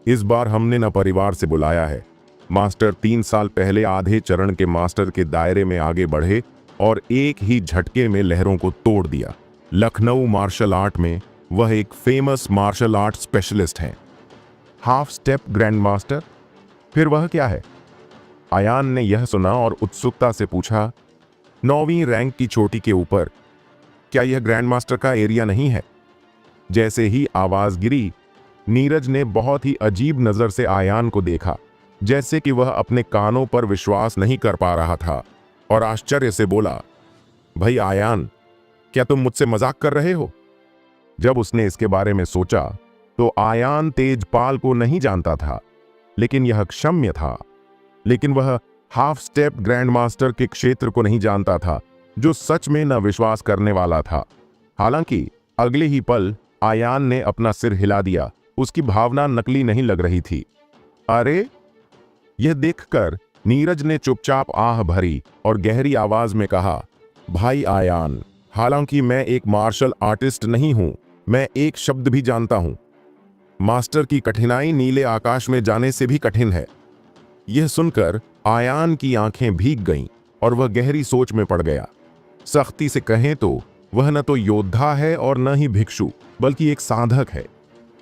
इस बार हमने न परिवार से बुलाया है। मास्टर 3 साल पहले आधे चरण के मास्टर के दायरे में आगे बढ़े और एक ही झटके में लहरों को तोड़ दिया। लखनऊ मार्शल आर्ट में वह एक फेमस मार्शल आर्ट स्पेशलिस्ट हैं। Half step grand master? फिर वह क्या है? आयान ने यह सुना और उत्सुकता से पूछा, 9वीं रैंक की चोटी के ऊपर। क्या यह ग्रैंड मास्टर का एरिया नहीं है? जैसे ही आवाज गिरी, नीरज ने बहुत ही अजीब नजर से आयान को देखा, जैसे कि वह अपने कानों पर विश्वास नहीं कर पा रहा था, और आश्चर्य से बोला, भाई आयान, क्या तुम मुझसे मजाक कर रहे हो? जब उसने इसके बारे में सोचा तो आयान तेजपाल को नहीं जानता था, लेकिन यह क्षम्य था। लेकिन वह हाफ स्टेप ग्रैंड मास्टर के क्षेत्र को नहीं जानता था, जो सच में न विश्वास करने वाला था। हालांकि अगले ही पल आयान ने अपना सिर हिला दिया। उसकी भावना नकली नहीं लग रही थी। अरे! यह देखकर नीरज ने चुपचाप आह भरी और गहरी आवाज में कहा, भाई आयान, हालांकि मैं एक मार्शल आर्टिस्ट नहीं हूं, मैं एक शब्द भी जानता हूं। मास्टर की कठिनाई नीले आकाश में जाने से भी कठिन है। यह सुनकर आयान की आंखें भीग गईं और वह गहरी सोच में पड़ गया। सख्ती से कहें तो वह न तो योद्धा है और न ही भिक्षु, बल्कि एक साधक है।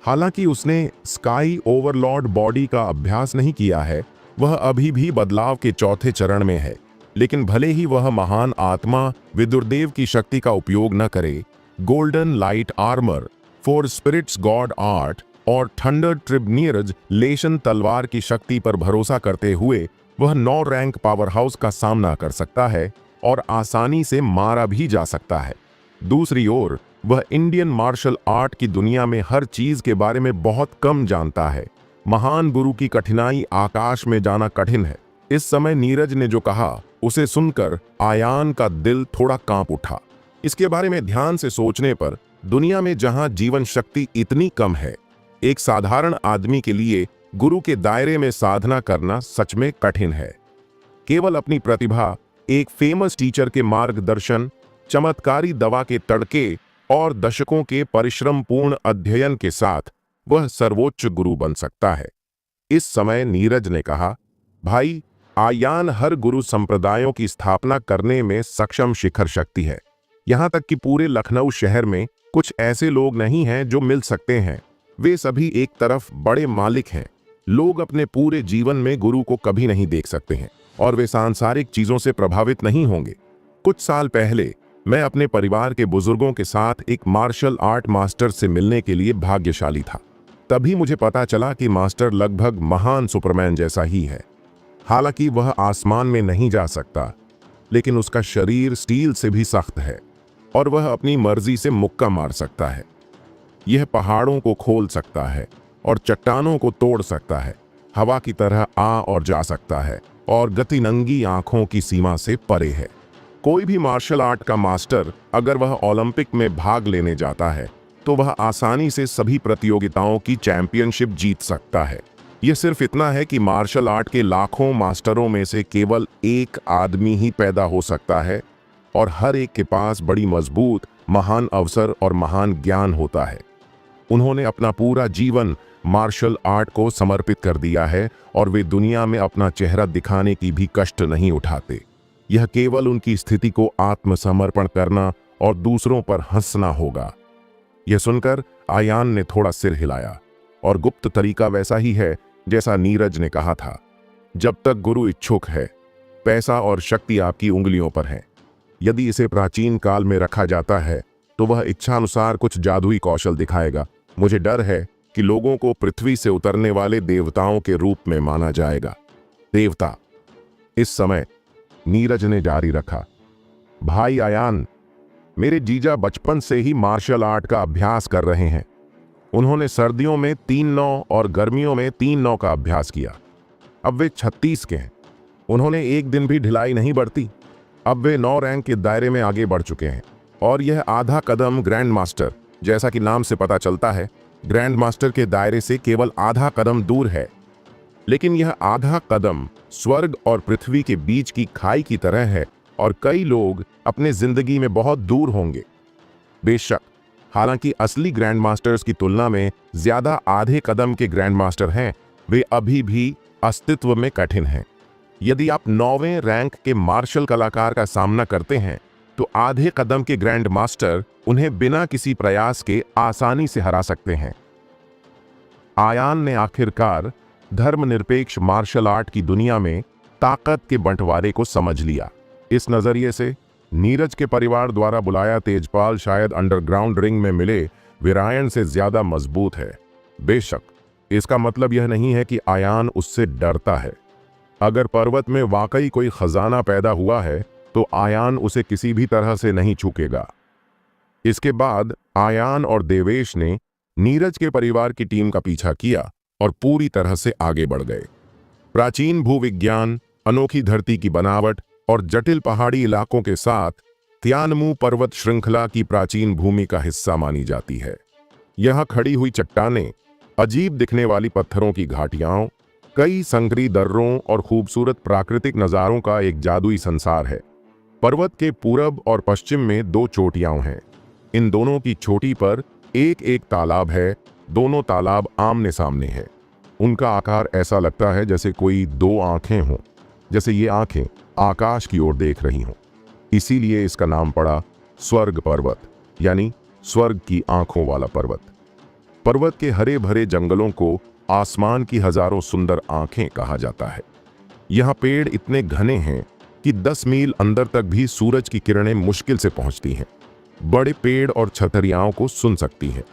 हालांकि उसने स्काई ओवरलॉर्ड बॉडी का अभ्यास नहीं किया है, वह अभी भी बदलाव के चौथे चरण में है। लेकिन भले ही वह महान आत्मा विदुरदेव की शक्ति का उपयोग न करे, golden light armour, 4 spirits god art और थंडर ट्रिब्नीरज लेशन तलवार की शक्ति पर भरोसा करते हुए वह 9 रैंक पावर हाउस का सामना कर सकता है और आसानी से मारा भी जा सकता है। दूसरी ओर वह इंडियन मार्शल आर्ट की दुनिया में हर चीज के बारे में बहुत कम जानता है। महान गुरु की कठिनाई आकाश में जाना कठिन है। इस समय नीरज ने जो कहा उसे सुनकर आयान का दिल थोड़ा कांप उठा। इसके बारे में ध्यान से सोचने पर दुनिया में जहां जीवन शक्ति इतनी कम है, एक साधारण आदमी के लिए गुरु के दायरे में साधना करना सच में कठिन है। केवल अपनी प्रतिभा, एक फेमस टीचर के मार्गदर्शन, चमत्कारी दवा के तड़के और दशकों के परिश्रमपूर्ण अध्ययन के साथ वह सर्वोच्च गुरु बन सकता है। इस समय नीरज ने कहा, भाई, आयान हर गुरु संप्रदायों की स्थापना करने में सक्षम शिखर शक्ति है। यहां तक कि पूरे लखनऊ शहर में कुछ ऐसे लोग नहीं हैं जो मिल सकते हैं। वे सभी एक तरफ बड़े मालिक हैं। लोग अपने पूरे जीवन में गुरु को कभी नहीं देख सकते हैं और वे सांसारिक चीजों से प्रभावित नहीं होंगे। कुछ साल पहले मैं अपने परिवार के बुजुर्गों के साथ एक मार्शल आर्ट मास्टर से मिलने के लिए भाग्यशाली था। तभी मुझे पता चला कि मास्टर लगभग महान सुपरमैन जैसा ही है। हालांकि वह आसमान में नहीं जा सकता, लेकिन उसका शरीर स्टील से भी सख्त है और वह अपनी मर्जी से मुक्का मार सकता है। यह पहाड़ों को खोल सकता है और चट्टानों को तोड़ सकता है, हवा की तरह आ और जा सकता है और गति नंगी आंखों की सीमा से परे है। कोई भी मार्शल आर्ट का मास्टर अगर वह ओलंपिक में भाग लेने जाता है तो वह आसानी से सभी प्रतियोगिताओं की चैंपियनशिप जीत सकता है। यह सिर्फ इतना है कि मार्शल आर्ट के लाखों मास्टरों में से केवल एक आदमी ही पैदा हो सकता है और हर एक के पास बड़ी मजबूत, महान अवसर और महान ज्ञान होता है। उन्होंने अपना पूरा जीवन मार्शल आर्ट को समर्पित कर दिया है और वे दुनिया में अपना चेहरा दिखाने की भी कष्ट नहीं उठाते। यह केवल उनकी स्थिति को आत्मसमर्पण करना और दूसरों पर हंसना होगा। यह सुनकर आयान ने थोड़ा सिर हिलाया और गुप्त तरीका वैसा ही है जैसा नीरज ने कहा था। जब तक गुरु इच्छुक है, पैसा और शक्ति आपकी उंगलियों पर है। यदि इसे प्राचीन काल में रखा जाता है तो वह इच्छानुसार कुछ जादुई कौशल दिखाएगा। मुझे डर है कि लोगों को पृथ्वी से उतरने वाले देवताओं के रूप में माना जाएगा। देवता। इस समय नीरज ने जारी रखा, भाई आयान, मेरे जीजा बचपन से ही मार्शल आर्ट का अभ्यास कर रहे हैं। उन्होंने सर्दियों में 3-9 और गर्मियों में 3-9 का अभ्यास किया। अब वे 36 के हैं। उन्होंने एक दिन भी ढिलाई नहीं बरती। अब वे 9 रैंक के दायरे में आगे बढ़ चुके हैं और यह आधा कदम ग्रैंड मास्टर, जैसा कि नाम से पता चलता है, ग्रैंड मास्टर के दायरे से केवल आधा कदम दूर है। लेकिन यह आधा कदम स्वर्ग और पृथ्वी के बीच की खाई की तरह है और कई लोग अपने जिंदगी में बहुत दूर होंगे। बेशक, हालांकि असली ग्रैंड मास्टर्स की तुलना में ज्यादा आधे कदम के ग्रैंड मास्टर हैं, वे अभी भी अस्तित्व में कठिन हैं। यदि आप 9वें रैंक के मार्शल कलाकार का सामना करते हैं तो आधे कदम के ग्रैंड मास्टर उन्हें बिना किसी प्रयास के आसानी से हरा सकते हैं। आयान ने आखिरकार धर्मनिरपेक्ष मार्शल आर्ट की दुनिया में ताकत के बंटवारे को समझ लिया। इस नजरिए से नीरज के परिवार द्वारा बुलाया तेजपाल शायद अंडरग्राउंड रिंग में मिले वीरायन से ज्यादा मजबूत है। बेशक, इसका मतलब यह नहीं है कि आयान उससे डरता है। अगर पर्वत में वाकई कोई खजाना पैदा हुआ है तो आयान उसे किसी भी तरह से नहीं चूकेगा। इसके बाद आयान और देवेश ने नीरज के परिवार की टीम का पीछा किया और पूरी तरह से आगे बढ़ गए। प्राचीन भूविज्ञान, अनोखी धरती की बनावट और जटिल पहाड़ी इलाकों के साथ तियानमू पर्वत श्रृंखला की प्राचीन भूमि का हिस्सा मानी जाती है। यहाँ खड़ी हुई चट्टानें, अजीब दिखने वाली पत्थरों की घाटियां, कई संकरी दर्रों और खूबसूरत प्राकृतिक नज़ारों का एक जादुई संसार है। पर्वत के पूरब और पश्चिम में 2 चोटियां हैं। इन दोनों की चोटी पर एक एक तालाब है। दोनों तालाब आमने सामने हैं। उनका आकार ऐसा लगता है जैसे कोई 2 आंखें हों, जैसे ये आंखें आकाश की ओर देख रही हों। इसीलिए इसका नाम पड़ा स्वर्ग पर्वत, यानी स्वर्ग की आंखों वाला पर्वत। पर्वत के हरे भरे जंगलों को आसमान की हजारों सुंदर आंखें कहा जाता है। यहाँ पेड़ इतने घने हैं कि 10 मील अंदर तक भी सूरज की किरणें मुश्किल से पहुंचती हैं। बड़े पेड़ और छतरियाओं को सुन सकती हैं।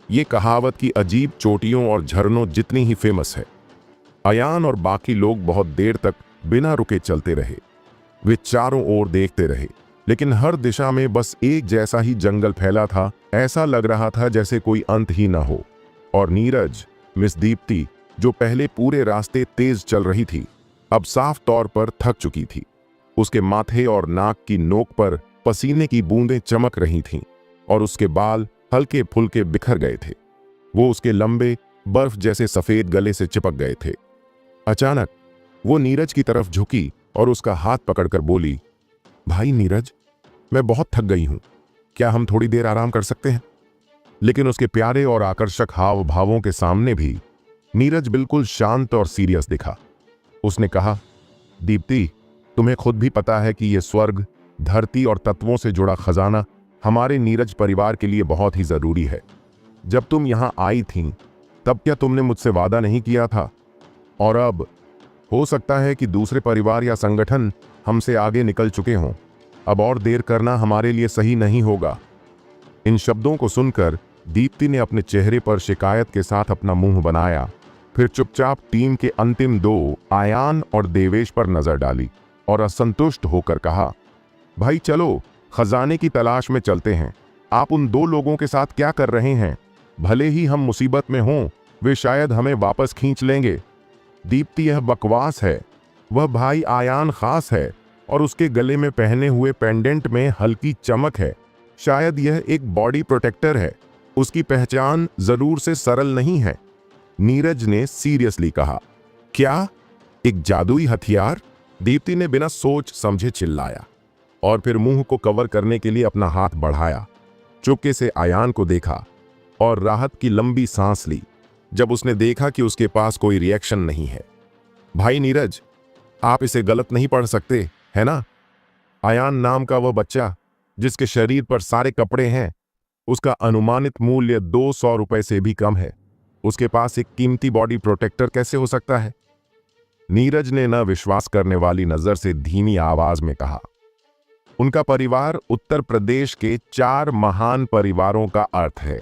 ये कहावत की अजीब चोटियों और झरनों जितनी ही फेमस है। आयान और बाकी लोग बहुत देर तक बिना रुके चलते रहे। वे चारों ओर देखते रहे, लेकिन हर दिशा में बस एक जैसा ही जंगल फैला था। ऐसा लग रहा था जैसे कोई अंत ही न हो। और नीरज, मिस दीप्ति, जो पहले पूरे रास्ते तेज चल रही थी, अब साफ तौर पर थक चुकी थी। उसके माथे और नाक की नोक पर पसीने की बूंदें चमक रही थीं और उसके बाल हल्के फुल्के बिखर गए थे। वो उसके लंबे बर्फ जैसे सफेद गले से चिपक गए थे। अचानक वो नीरज की तरफ झुकी और उसका हाथ पकड़कर बोली, भाई नीरज, मैं बहुत थक गई हूं, क्या हम थोड़ी देर आराम कर सकते हैं? लेकिन उसके प्यारे और आकर्षक हाव भावों के सामने भी नीरज बिल्कुल शांत और सीरियस दिखा। उसने कहा, दीप्ति, तुम्हें खुद भी पता है कि यह स्वर्ग, धरती और तत्वों से जुड़ा खजाना हमारे नीरज परिवार के लिए बहुत ही जरूरी है। जब तुम यहां आई थीं, तब क्या तुमने मुझसे वादा नहीं किया था? और अब हो सकता है कि दूसरे परिवार या संगठन हमसे आगे निकल चुके हों। अब और देर करना हमारे लिए सही नहीं होगा। इन शब्दों को सुनकर दीप्ति ने अपने चेहरे पर शिकायत के साथ अपना मुंह बनाया, फिर चुपचाप टीम के अंतिम दो, आयान और देवेश पर नजर डाली और असंतुष्ट होकर कहा, भाई चलो, खजाने की तलाश में चलते हैं। आप उन दो लोगों के साथ क्या कर रहे हैं? भले ही हम मुसीबत में हों, वे शायद हमें वापस खींच लेंगे। दीप्ति, यह बकवास है। वह भाई आयान खास है और उसके गले में पहने हुए पेंडेंट में हल्की चमक है। शायद यह एक बॉडी प्रोटेक्टर है। उसकी पहचान जरूर से सरल नहीं है। नीरज ने सीरियसली कहा। क्या? एक जादुई हथियार? दीप्ति ने बिना सोच समझे चिल्लाया और फिर मुंह को कवर करने के लिए अपना हाथ बढ़ाया। चुपके से आयान को देखा और राहत की लंबी सांस ली जब उसने देखा कि उसके पास कोई रिएक्शन नहीं है। भाई नीरज, आप इसे गलत नहीं पढ़ सकते, है ना? आयान नाम का वह बच्चा जिसके शरीर पर सारे कपड़े हैं, उसका अनुमानित मूल्य 200 रुपए से भी कम है। उसके पास एक कीमती बॉडी प्रोटेक्टर कैसे हो सकता है? नीरज ने न विश्वास करने वाली नजर से धीमी आवाज में कहा। उनका परिवार उत्तर प्रदेश के 4 महान परिवारों का अर्थ है,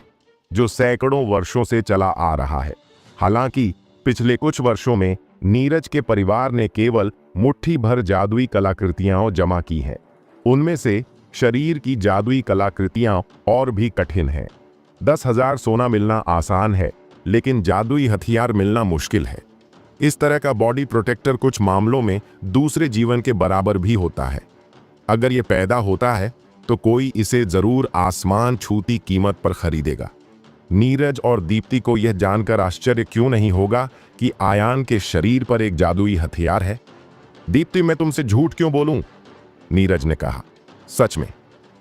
जो सैकड़ों वर्षों से चला आ रहा है। हालांकि पिछले कुछ वर्षों में नीरज के परिवार ने केवल मुट्ठी भर जादुई कलाकृतियां जमा की हैं। उनमें से शरीर की जादुई कलाकृतियां और भी कठिन हैं। 10,000 सोना मिलना आसान है, लेकिन जादुई हथियार मिलना मुश्किल है। इस तरह का बॉडी प्रोटेक्टर कुछ मामलों में दूसरे जीवन के बराबर भी होता है। अगर यह पैदा होता है तो कोई इसे जरूर आसमान छूती कीमत पर खरीदेगा। नीरज और दीप्ति को यह जानकर आश्चर्य क्यों नहीं होगा कि आयान के शरीर पर एक जादुई हथियार है। दीप्ति, मैं तुमसे झूठ क्यों बोलूं? नीरज ने कहा। सच में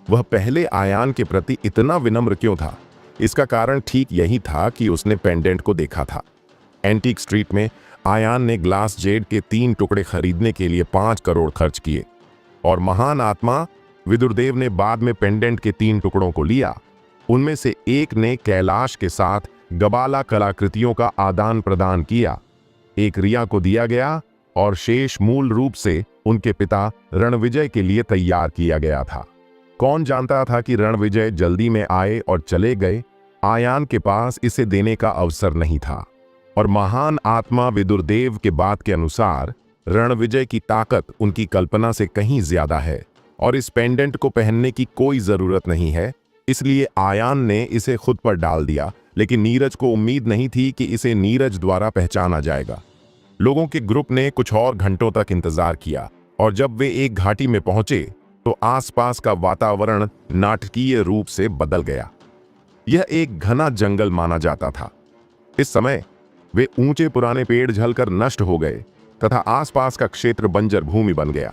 वह पहले आयान के प्रति इतना विनम्र क्यों था? इसका कारण ठीक यही था कि उसने पेंडेंट को देखा था। एंटीक स्ट्रीट में आयान ने ग्लास जेड के 3 टुकड़े खरीदने के लिए 5 करोड़ खर्च किए और महान आत्मा विदुरदेव ने बाद में पेंडेंट के 3 टुकड़ों को लिया। उनमें से एक ने कैलाश के साथ गबाला कलाकृतियों का आदान प्रदान किया। एक रिया को दिया गया और शेष मूल रूप से उनके पिता रणविजय के लिए तैयार किया गया था। कौन जानता था कि रणविजय जल्दी में आए और चले गए। आयान के पास इसे देने का अवसर नहीं था और महान आत्मा विदुरदेव के बात के अनुसार रणविजय की ताकत उनकी कल्पना से कहीं ज्यादा है और इस पेंडेंट को पहनने की कोई जरूरत नहीं है। इसलिए आयान ने इसे खुद पर डाल दिया, लेकिन नीरज को उम्मीद नहीं थी कि इसे नीरज द्वारा पहचाना जाएगा। लोगों के ग्रुप ने कुछ और घंटों तक इंतजार किया और जब वे एक घाटी में पहुंचे तो आसपास का वातावरण नाटकीय रूप से बदल गया। यह एक घना जंगल माना जाता था। इस समय वे ऊंचे पुराने पेड़ जलकर नष्ट हो गए तथा आसपास का क्षेत्र बंजर भूमि बन गया।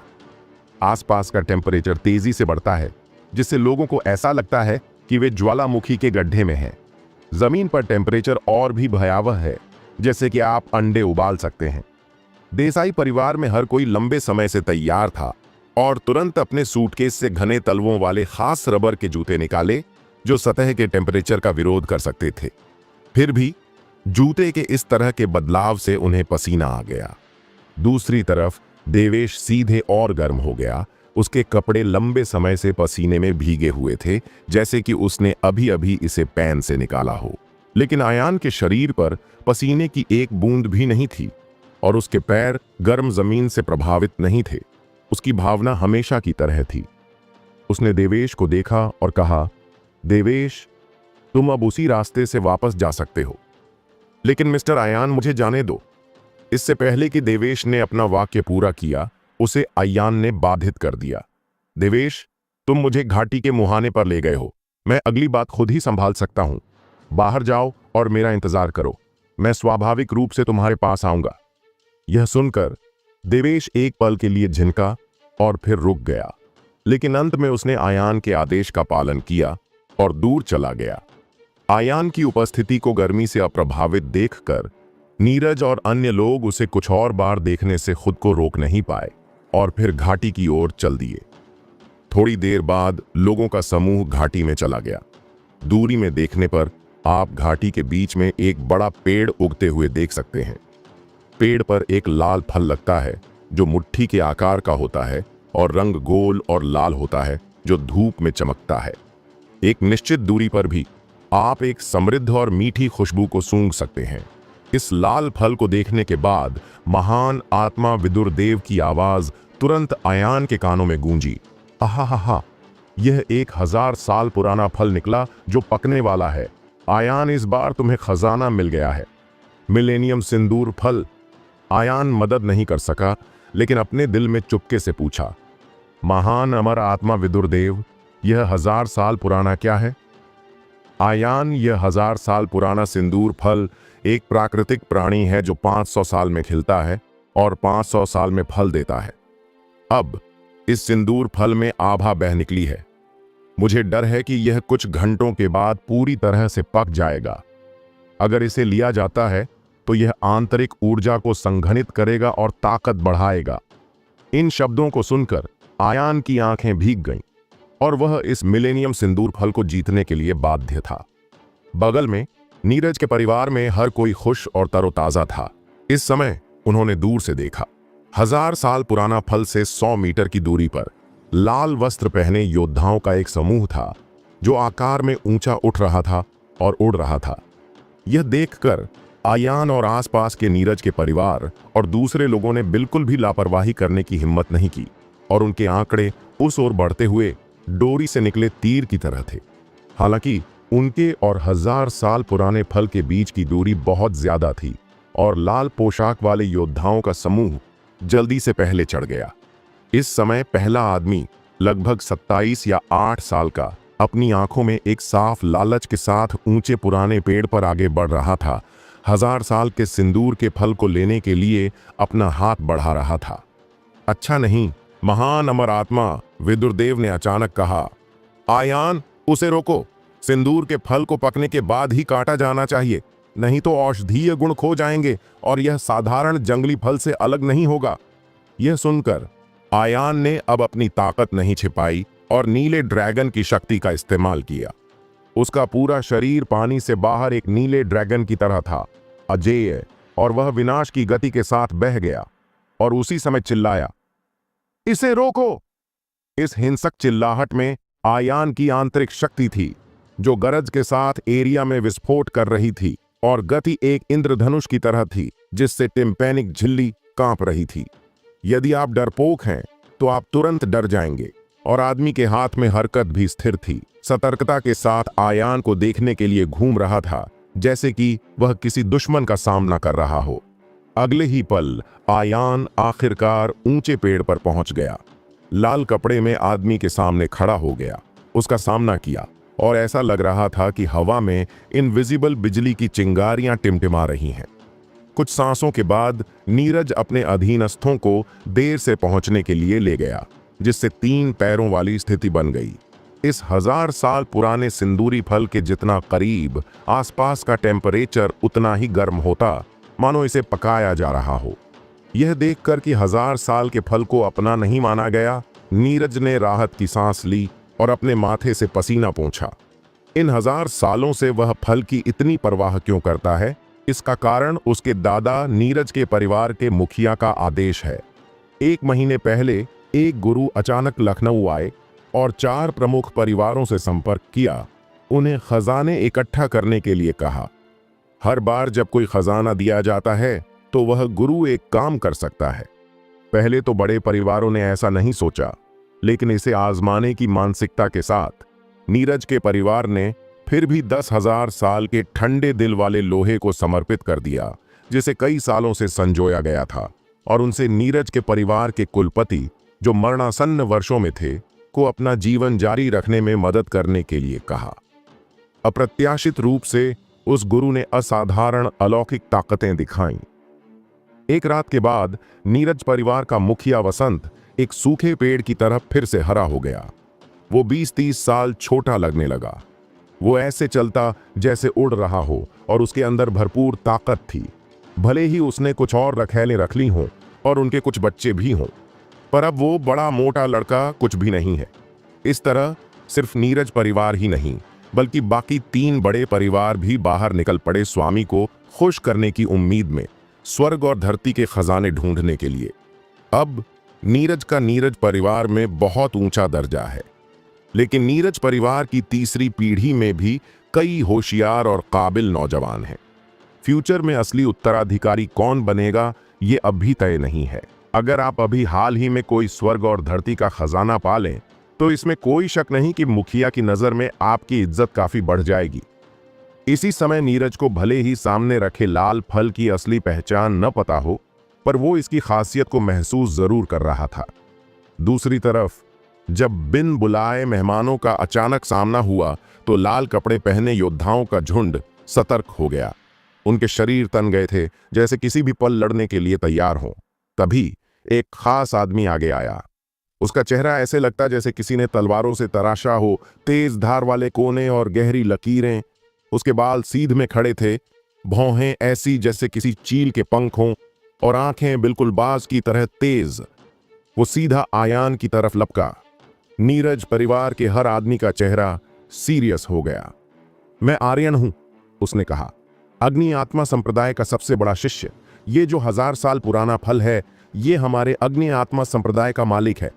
आसपास का टेम्परेचर तेजी से बढ़ता है, जिससे लोगों को ऐसा लगता है कि वे ज्वालामुखी के गड्ढे में हैं। जमीन पर टेम्परेचर और भी भयावह है, जैसे कि आप अंडे उबाल सकते हैं। देसाई परिवार में हर कोई लंबे समय से तैयार था और तुरंत अपने सूटकेस से घने तलवों वाले खास रबर के जूते निकाले जो सतह के टेम्परेचर का विरोध कर सकते थे। फिर भी जूते के इस तरह के बदलाव से उन्हें पसीना आ गया। दूसरी तरफ देवेश सीधे और गर्म हो गया। उसके कपड़े लंबे समय से पसीने में भीगे हुए थे, जैसे कि उसने अभी अभी इसे पैन से निकाला हो। लेकिन आयान के शरीर पर पसीने की एक बूंद भी नहीं थी और उसके पैर गर्म जमीन से प्रभावित नहीं थे। उसकी भावना हमेशा की तरह थी। उसने देवेश को देखा और कहा, देवेश, तुम अब उसी रास्ते से वापस जा सकते हो। लेकिन मिस्टर आयान, मुझे जाने दो। इससे पहले कि देवेश ने अपना वाक्य पूरा किया, उसे आयान ने बाधित कर दिया। देवेश, तुम मुझे घाटी के मुहाने पर ले गए हो। मैं अगली बात खुद ही संभाल सकता हूं। बाहर जाओ और मेरा इंतजार करो। मैं स्वाभाविक रूप से तुम्हारे पास आऊंगा। यह सुनकर देवेश एक पल के लिए झिनका और फिर रुक गया, लेकिन अंत में उसने आयान के आदेश का पालन किया और दूर चला गया। आयान की उपस्थिति को गर्मी से अप्रभावित देखकर नीरज और अन्य लोग उसे कुछ और बार देखने से खुद को रोक नहीं पाए और फिर घाटी की ओर चल दिए। थोड़ी देर बाद लोगों का समूह घाटी में चला गया। दूरी में देखने पर आप घाटी के बीच में एक बड़ा पेड़ उगते हुए देख सकते हैं। पेड़ पर एक लाल फल लगता है जो मुट्ठी के आकार का होता है और रंग गोल और लाल होता है जो धूप में चमकता है। एक निश्चित दूरी पर भी आप एक समृद्ध और मीठी खुशबू को सूंघ सकते हैं। इस लाल फल को देखने के बाद महान आत्मा विदुर देव की आवाज तुरंत आयान के कानों में गूंजी। आहा, यह 1000 साल पुराना फल निकला जो पकने वाला है। आयान, इस बार तुम्हें खजाना मिल गया है। मिलेनियम सिंदूर फल। आयान मदद नहीं कर सका, लेकिन अपने दिल में चुपके से पूछा, महान अमर आत्मा विदुर देव, यह 1000 साल पुराना क्या है? आयान, यह 1000 साल पुराना सिंदूर फल एक प्राकृतिक प्राणी है जो 500 साल में खिलता है और 500 साल में फल देता है। अब इस सिंदूर फल में आभा बह निकली है। मुझे डर है कि यह कुछ घंटों के बाद पूरी तरह से पक जाएगा। अगर इसे लिया जाता है तो यह आंतरिक ऊर्जा को संघनित करेगा और ताकत बढ़ाएगा। इन शब्दों को सुनकर आयान की आंखें भीग गईं और वह इस मिलेनियम सिंदूर फल को जीतने के लिए बाध्य था। बगल में नीरज के परिवार में हर कोई खुश और तरोताजा था। इस समय उन्होंने दूर से देखा। 1000 साल पुराना फल से 100 मीटर की दूरी पर लाल वस्त्र पहने योद्धाओं का एक समूह था जो आकार में ऊंचा उठ रहा था और उड़ रहा था। यह देखकर आयान और आसपास के नीरज के परिवार और दूसरे लोगों ने बिल्कुल भी लापरवाही करने की हिम्मत नहीं की और उनके आंकड़े उस ओर बढ़ते हुए डोरी से निकले तीर की तरह थे। हालांकि उनके और 1000 साल पुराने फल के बीच की दूरी बहुत ज्यादा थी और लाल पोशाक वाले योद्धाओं का समूह जल्दी से पहले चढ़ गया। इस समय पहला आदमी लगभग 27 या 8 साल का अपनी आंखों में एक साफ लालच के साथ ऊंचे पुराने पेड़ पर आगे बढ़ रहा था। 1000 साल के सिंदूर के फल को लेने के लिए अपना हाथ बढ़ा रहा था। अच्छा नहीं, महान अमर आत्मा विदुरदेव ने अचानक कहा, आयान, उसे रोको। सिंदूर के फल को पकने के बाद ही काटा जाना चाहिए, नहीं तो औषधीय गुण खो जाएंगे और यह साधारण जंगली फल से अलग नहीं होगा। यह सुनकर आयान ने अब अपनी ताकत नहीं छिपाई और नीले ड्रैगन की शक्ति का इस्तेमाल किया। उसका पूरा शरीर पानी से बाहर एक नीले ड्रैगन की तरह था, अजेय, और वह विनाश की गति के साथ बह गया और उसी समय चिल्लाया, इसे रोको। इस हिंसक चिल्लाहट में आयान की आंतरिक शक्ति थी जो गरज के साथ एरिया में विस्फोट कर रही थी और गति एक इंद्रधनुष की तरह थी जिससे टिम्पैनिक झिल्ली कांप रही थी। यदि आप डरपोक हैं तो आप तुरंत डर जाएंगे। और आदमी के हाथ में हरकत भी स्थिर थी, सतर्कता के साथ आयान को देखने के लिए घूम रहा था, जैसे कि वह किसी दुश्मन का सामना कर रहा हो। अगले ही पल आयान आखिरकार ऊंचे पेड़ पर पहुंच गया। लाल कपड़े में आदमी के सामने खड़ा हो गया, उसका सामना किया और ऐसा लग रहा था कि हवा में इनविजिबल बिजली की चिंगारियां टिमटिमा रही हैं। कुछ सांसों के बाद नीरज अपने अधीनस्थों को देर से पहुंचने के लिए ले गया, जिससे 3 पैरों वाली स्थिति बन गई। इस 1000 साल पुराने सिंदूरी फल के जितना करीब आसपास का टेम्परेचर उतना ही गर्म होता, मानो इसे पकाया जा रहा हो। यह देखकर कि 1000 साल के फल को अपना नहीं माना गया, नीरज ने राहत की सांस ली और अपने माथे से पसीना पोंछा। इन 1000 सालों से वह फल की इतनी परवाह क्यों करता है? इसका कारण उसके दादा नीरज के परिवार के मुखिया का आदेश है। 1 महीने पहले एक गुरु अचानक लखनऊ आए और 4 प्रमुख परिवारों से संपर्क किया, उन्हें खजाने इकट्ठा करने के लिए कहा। हर बार जब कोई खजाना दिया जाता है तो वह गुरु एक काम कर सकता है। पहले तो बड़े परिवारों ने ऐसा नहीं सोचा, लेकिन इसे आजमाने की मानसिकता के साथ नीरज के परिवार ने फिर भी 10,000 साल के ठंडे दिल वाले लोहे को समर्पित कर दिया, जिसे कई सालों से संजोया गया था, और उनसे नीरज के परिवार के कुलपति, जो मरणासन्न वर्षों में थे, को अपना जीवन जारी रखने में मदद करने के लिए कहा। अप्रत्याशित रूप से उस गुरु ने असाधारण अलौकिक ताकतें दिखाईं। एक रात के बाद नीरज परिवार का मुखिया वसंत एक सूखे पेड़ की तरह फिर से हरा हो गया। वो 20-30 साल छोटा लगने लगा। वो ऐसे चलता जैसे उड़ रहा हो और उसके अंदर भरपूर ताकत थी। भले ही उसने कुछ और रखैलें रख ली हों और उनके कुछ बच्चे भी हों, पर अब वो बड़ा मोटा लड़का कुछ भी नहीं है। इस तरह सिर्फ नीरज परिवार ही नहीं, बल्कि बाकी 3 बड़े परिवार भी बाहर निकल पड़े स्वामी को खुश करने की उम्मीद में, स्वर्ग और धरती के खजाने ढूंढने के लिए। अब नीरज का नीरज परिवार में बहुत ऊंचा दर्जा है, लेकिन नीरज परिवार की तीसरी पीढ़ी में भी कई होशियार और काबिल नौजवान हैं। फ्यूचर में असली उत्तराधिकारी कौन बनेगा, ये अभी तय नहीं है। अगर आप अभी हाल ही में कोई स्वर्ग और धरती का खजाना पा लें, तो इसमें कोई शक नहीं कि मुखिया की नजर में आपकी इज्जत काफी बढ़ जाएगी। इसी समय नीरज को भले ही सामने रखे लाल फल की असली पहचान न पता हो, पर वो इसकी खासियत को महसूस जरूर कर रहा था। दूसरी तरफ जब बिन बुलाए मेहमानों का अचानक सामना हुआ, तो लाल कपड़े पहने योद्धाओं का झुंड सतर्क हो गया। उनके शरीर तन गए थे, जैसे किसी भी पल लड़ने के लिए तैयार हों। तभी एक खास आदमी आगे आया। उसका चेहरा ऐसे लगता जैसे किसी ने तलवारों से तराशा हो, तेज धार वाले कोने और गहरी लकीरें। उसके बाल सीध में खड़े थे, भौहें ऐसी जैसे किसी चील के पंख हों, और आंखें बिल्कुल बाज की तरह तेज। वो सीधा आयान की तरफ लपका। नीरज परिवार के हर आदमी का चेहरा सीरियस हो गया। मैं आर्यन हूं, उसने कहा, अग्नि आत्मा संप्रदाय का सबसे बड़ा शिष्य। ये जो 1000 साल पुराना फल है, ये हमारे अग्नि आत्मा संप्रदाय का मालिक है।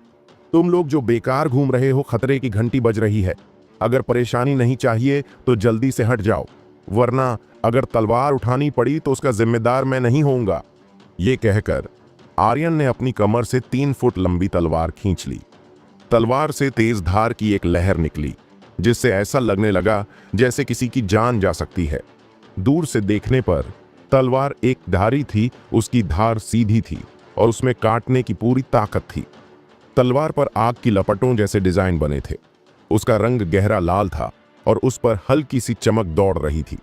तुम लोग जो बेकार घूम रहे हो, खतरे की घंटी बज रही है। अगर परेशानी नहीं चाहिए तो जल्दी से हट जाओ, वरना अगर तलवार उठानी पड़ी तो उसका जिम्मेदार मैं नहीं होऊंगा। ये कहकर आर्यन ने अपनी कमर से 3 फुट लंबी तलवार खींच ली। तलवार से तेज धार की एक लहर निकली, जिससे ऐसा लगने लगा जैसे किसी की जान जा सकती है। दूर से देखने पर तलवार एक धारी थी, उसकी धार सीधी थी और उसमें काटने की पूरी ताकत थी। तलवार पर आग की लपटों जैसे डिजाइन बने थे। उसका रंग गहरा लाल था और उस पर हल्की सी चमक दौड़ रही थी,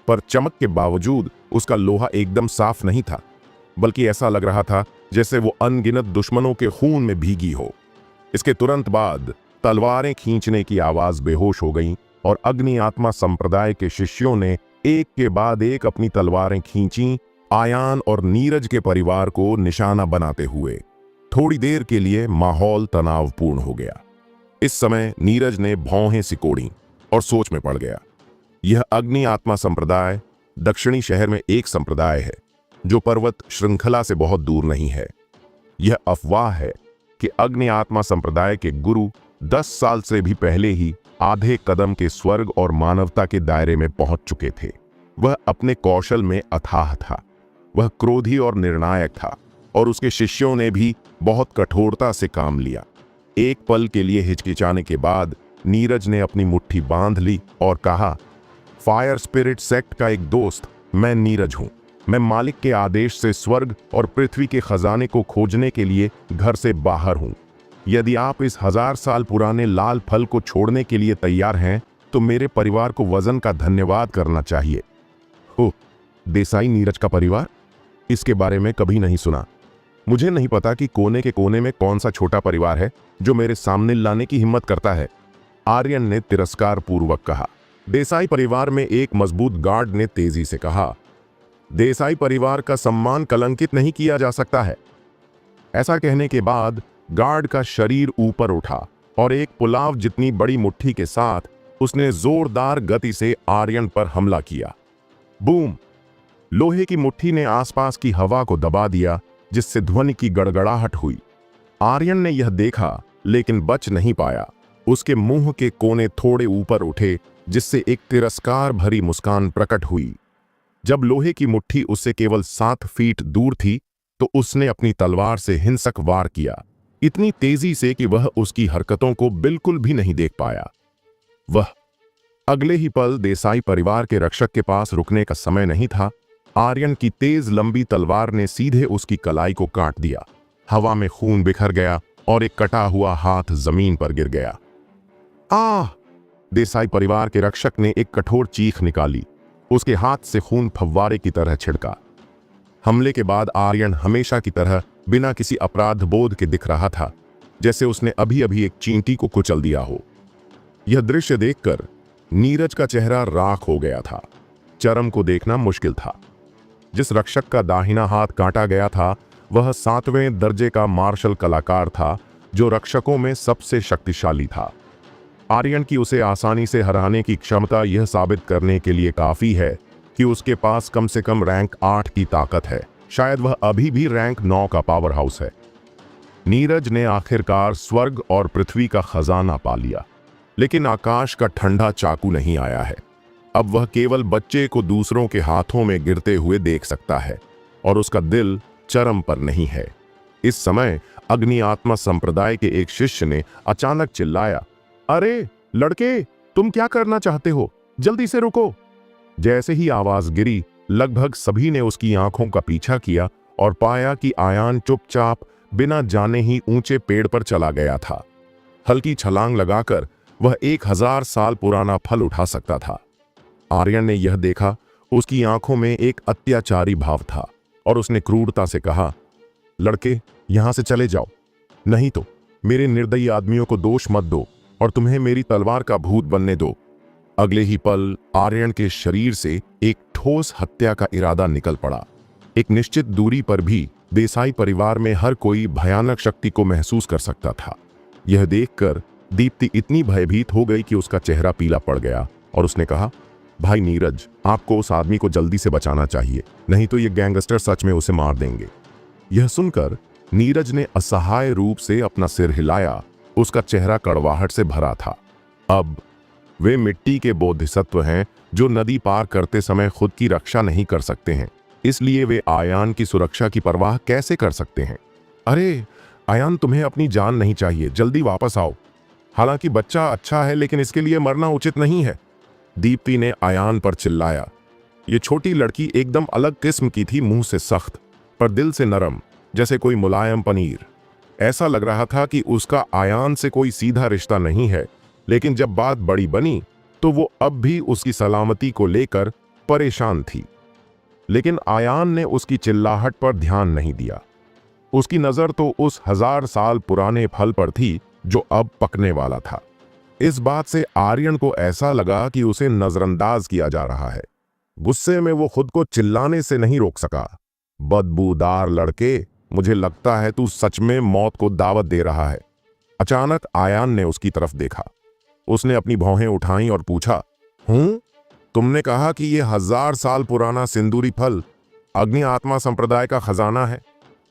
पर चमक के बावजूद उसका लोहा एकदम साफ नहीं था, बल्कि ऐसा लग रहा था जैसे वो अनगिनत दुश्मनों के खून में भीगी हो। इसके तुरंत बाद तलवारें खींचने की आवाज बेहोश हो गई और अग्नि आत्मा संप्रदाय के शिष्यों ने एक के बाद एक अपनी तलवारें खींची, आयान और नीरज के परिवार को निशाना बनाते हुए। थोड़ी देर के लिए माहौल तनावपूर्ण हो गया। इस समय नीरज ने भौहें सिकोड़ी और सोच में पड़ गया। यह अग्नि आत्मा संप्रदाय दक्षिणी शहर में एक संप्रदाय है जो पर्वत श्रृंखला से बहुत दूर नहीं है। यह अफवाह है कि अग्नि आत्मा संप्रदाय के गुरु 10 साल से भी पहले ही आधे कदम के स्वर्ग और मानवता के दायरे में पहुंच चुके थे। वह अपने कौशल में अथाह था, वह क्रोधी और निर्णायक था, और उसके शिष्यों ने भी बहुत कठोरता से काम लिया। एक पल के लिए हिचकिचाने के बाद नीरज ने अपनी मुट्ठी बांध ली और कहा, फायर स्पिरिट सेक्ट का एक दोस्त मैं नीरज हूं। मैं मालिक के आदेश से स्वर्ग और पृथ्वी के खजाने को खोजने के लिए घर से बाहर हूं। यदि आप इस 1000 साल पुराने लाल फल को छोड़ने के लिए तैयार हैं, तो मेरे परिवार को वजन का धन्यवाद करना चाहिए। ओह, देसाई नीरज का परिवार? इसके बारे में कभी नहीं सुना। मुझे नहीं पता कि कोने के कोने में कौन सा छोटा परिवार है जो मेरे सामने लाने की हिम्मत करता है, आर्यन ने तिरस्कार पूर्वक कहा। देसाई परिवार में एक मजबूत गार्ड ने तेजी से कहा, देसाई परिवार का सम्मान कलंकित नहीं किया जा सकता है। ऐसा कहने के बाद गार्ड का शरीर ऊपर उठा और एक पुलाव जितनी बड़ी मुट्ठी के साथ उसने जोरदार गति से आर्यन पर हमला किया। बूम! लोहे की मुट्ठी ने आसपास की हवा को दबा दिया, जिससे ध्वनि की गड़गड़ाहट हुई। आर्यन ने यह देखा लेकिन बच नहीं पाया। उसके मुंह के कोने थोड़े ऊपर उठे, जिससे एक तिरस्कार भरी मुस्कान प्रकट हुई। जब लोहे की मुट्ठी उससे केवल 7 फीट दूर थी, तो उसने अपनी तलवार से हिंसक वार किया। 3 फुट लंबी तलवार से 7 फीट दूर की मुट्ठी को काटने की इतनी तेजी से कि वह उसकी हरकतों को बिल्कुल भी नहीं देख पाया। वह अगले ही पल देसाई परिवार के रक्षक के पास रुकने का समय नहीं था। आर्यन की तेज लंबी तलवार ने सीधे उसकी कलाई को काट दिया। हवा में खून बिखर गया और एक कटा हुआ हाथ जमीन पर गिर गया। आह! देसाई परिवार के रक्षक ने एक कठोर चीख निकाली। उसके हाथ से खून फव्वारे की तरह छिड़का। हमले के बाद आर्यन हमेशा की तरह बिना किसी अपराध बोध के दिख रहा था, जैसे उसने अभी अभी एक चींटी को कुचल दिया हो। यह दृश्य देखकर नीरज का चेहरा राख हो गया था। चरम को देखना मुश्किल था। जिस रक्षक का दाहिना हाथ काटा गया था वह 7वें दर्जे का मार्शल कलाकार था, जो रक्षकों में सबसे शक्तिशाली था। आर्यन की उसे आसानी से हराने की क्षमता यह साबित करने के लिए काफी है कि उसके पास कम से कम रैंक 8 की ताकत है। शायद वह अभी भी रैंक 9 का पावर हाउस है। नीरज ने आखिरकार स्वर्ग और पृथ्वी का खजाना पा लिया, लेकिन आकाश का ठंडा चाकू नहीं आया है। अब वह केवल बच्चे को दूसरों के हाथों में गिरते हुए देख सकता है और उसका दिल चरम पर नहीं है। इस समय अग्नि आत्मा संप्रदाय के एक शिष्य ने अचानक चिल्लाया, अरे लड़के, तुम क्या करना चाहते हो? जल्दी से रुको। जैसे ही आवाज गिरी, लगभग सभी ने उसकी आंखों का पीछा किया और पाया कि आयान चुपचाप बिना जाने ही ऊंचे पेड़ पर चला गया था। हल्की छलांग लगाकर वह 1000 साल पुराना फल उठा सकता था। आर्यन ने यह देखा। उसकी आंखों में एक अत्याचारी भाव था और उसने क्रूरता से कहा, लड़के, यहां से चले जाओ, नहीं तो मेरे निर्दयी आदमियों को दोष मत दो और तुम्हें मेरी तलवार का भूत बनने दो। अगले ही पल आर्यन के शरीर से एक ठोस हत्या का इरादा निकल पड़ा। एक निश्चित दूरी पर भी देसाई परिवार में हर कोई भयानक शक्ति को महसूस कर सकता था। यह देखकर दीप्ति इतनी भयभीत हो गई कि उसका चेहरा पीला पड़ गया और उसने कहा, भाई नीरज, आपको उस आदमी को जल्दी से बचाना चाहिए, नहीं तो ये गैंगस्टर सच में उसे मार देंगे। यह सुनकर नीरज ने असहाय रूप से अपना सिर हिलाया। उसका चेहरा कड़वाहट से भरा था। अब वे मिट्टी के बोधिसत्व हैं जो नदी पार करते समय खुद की रक्षा नहीं कर सकते हैं, इसलिए वे आयान की सुरक्षा की परवाह कैसे कर सकते हैं? अरे आयान, तुम्हें अपनी जान नहीं चाहिए, जल्दी वापस आओ। हालांकि बच्चा अच्छा है, लेकिन इसके लिए मरना उचित नहीं है। दीप्ति ने आयान पर चिल्लाया। ये छोटी लड़की एकदम अलग किस्म की थी, मुंह से सख्त पर दिल से नरम, जैसे कोई मुलायम पनीर। ऐसा लग रहा था कि उसका आयान से कोई सीधा रिश्ता नहीं है, लेकिन जब बात बड़ी बनी तो वो अब भी उसकी सलामती को लेकर परेशान थी। लेकिन आयान ने उसकी चिल्लाहट पर ध्यान नहीं दिया। उसकी नजर तो उस 1000 साल पुराने फल पर थी जो अब पकने वाला था। इस बात से आर्यन को ऐसा लगा कि उसे नजरअंदाज किया जा रहा है। गुस्से में वो खुद को चिल्लाने से नहीं रोक सका। बदबूदार लड़के, मुझे लगता है तू सच में मौत को दावत दे रहा है। अचानक आयान ने उसकी तरफ देखा। उसने अपनी भौहें उठाई और पूछा, तुमने कहा कि यह 1000 साल पुराना सिंदूरी फल अग्नि आत्मा संप्रदाय का खजाना है?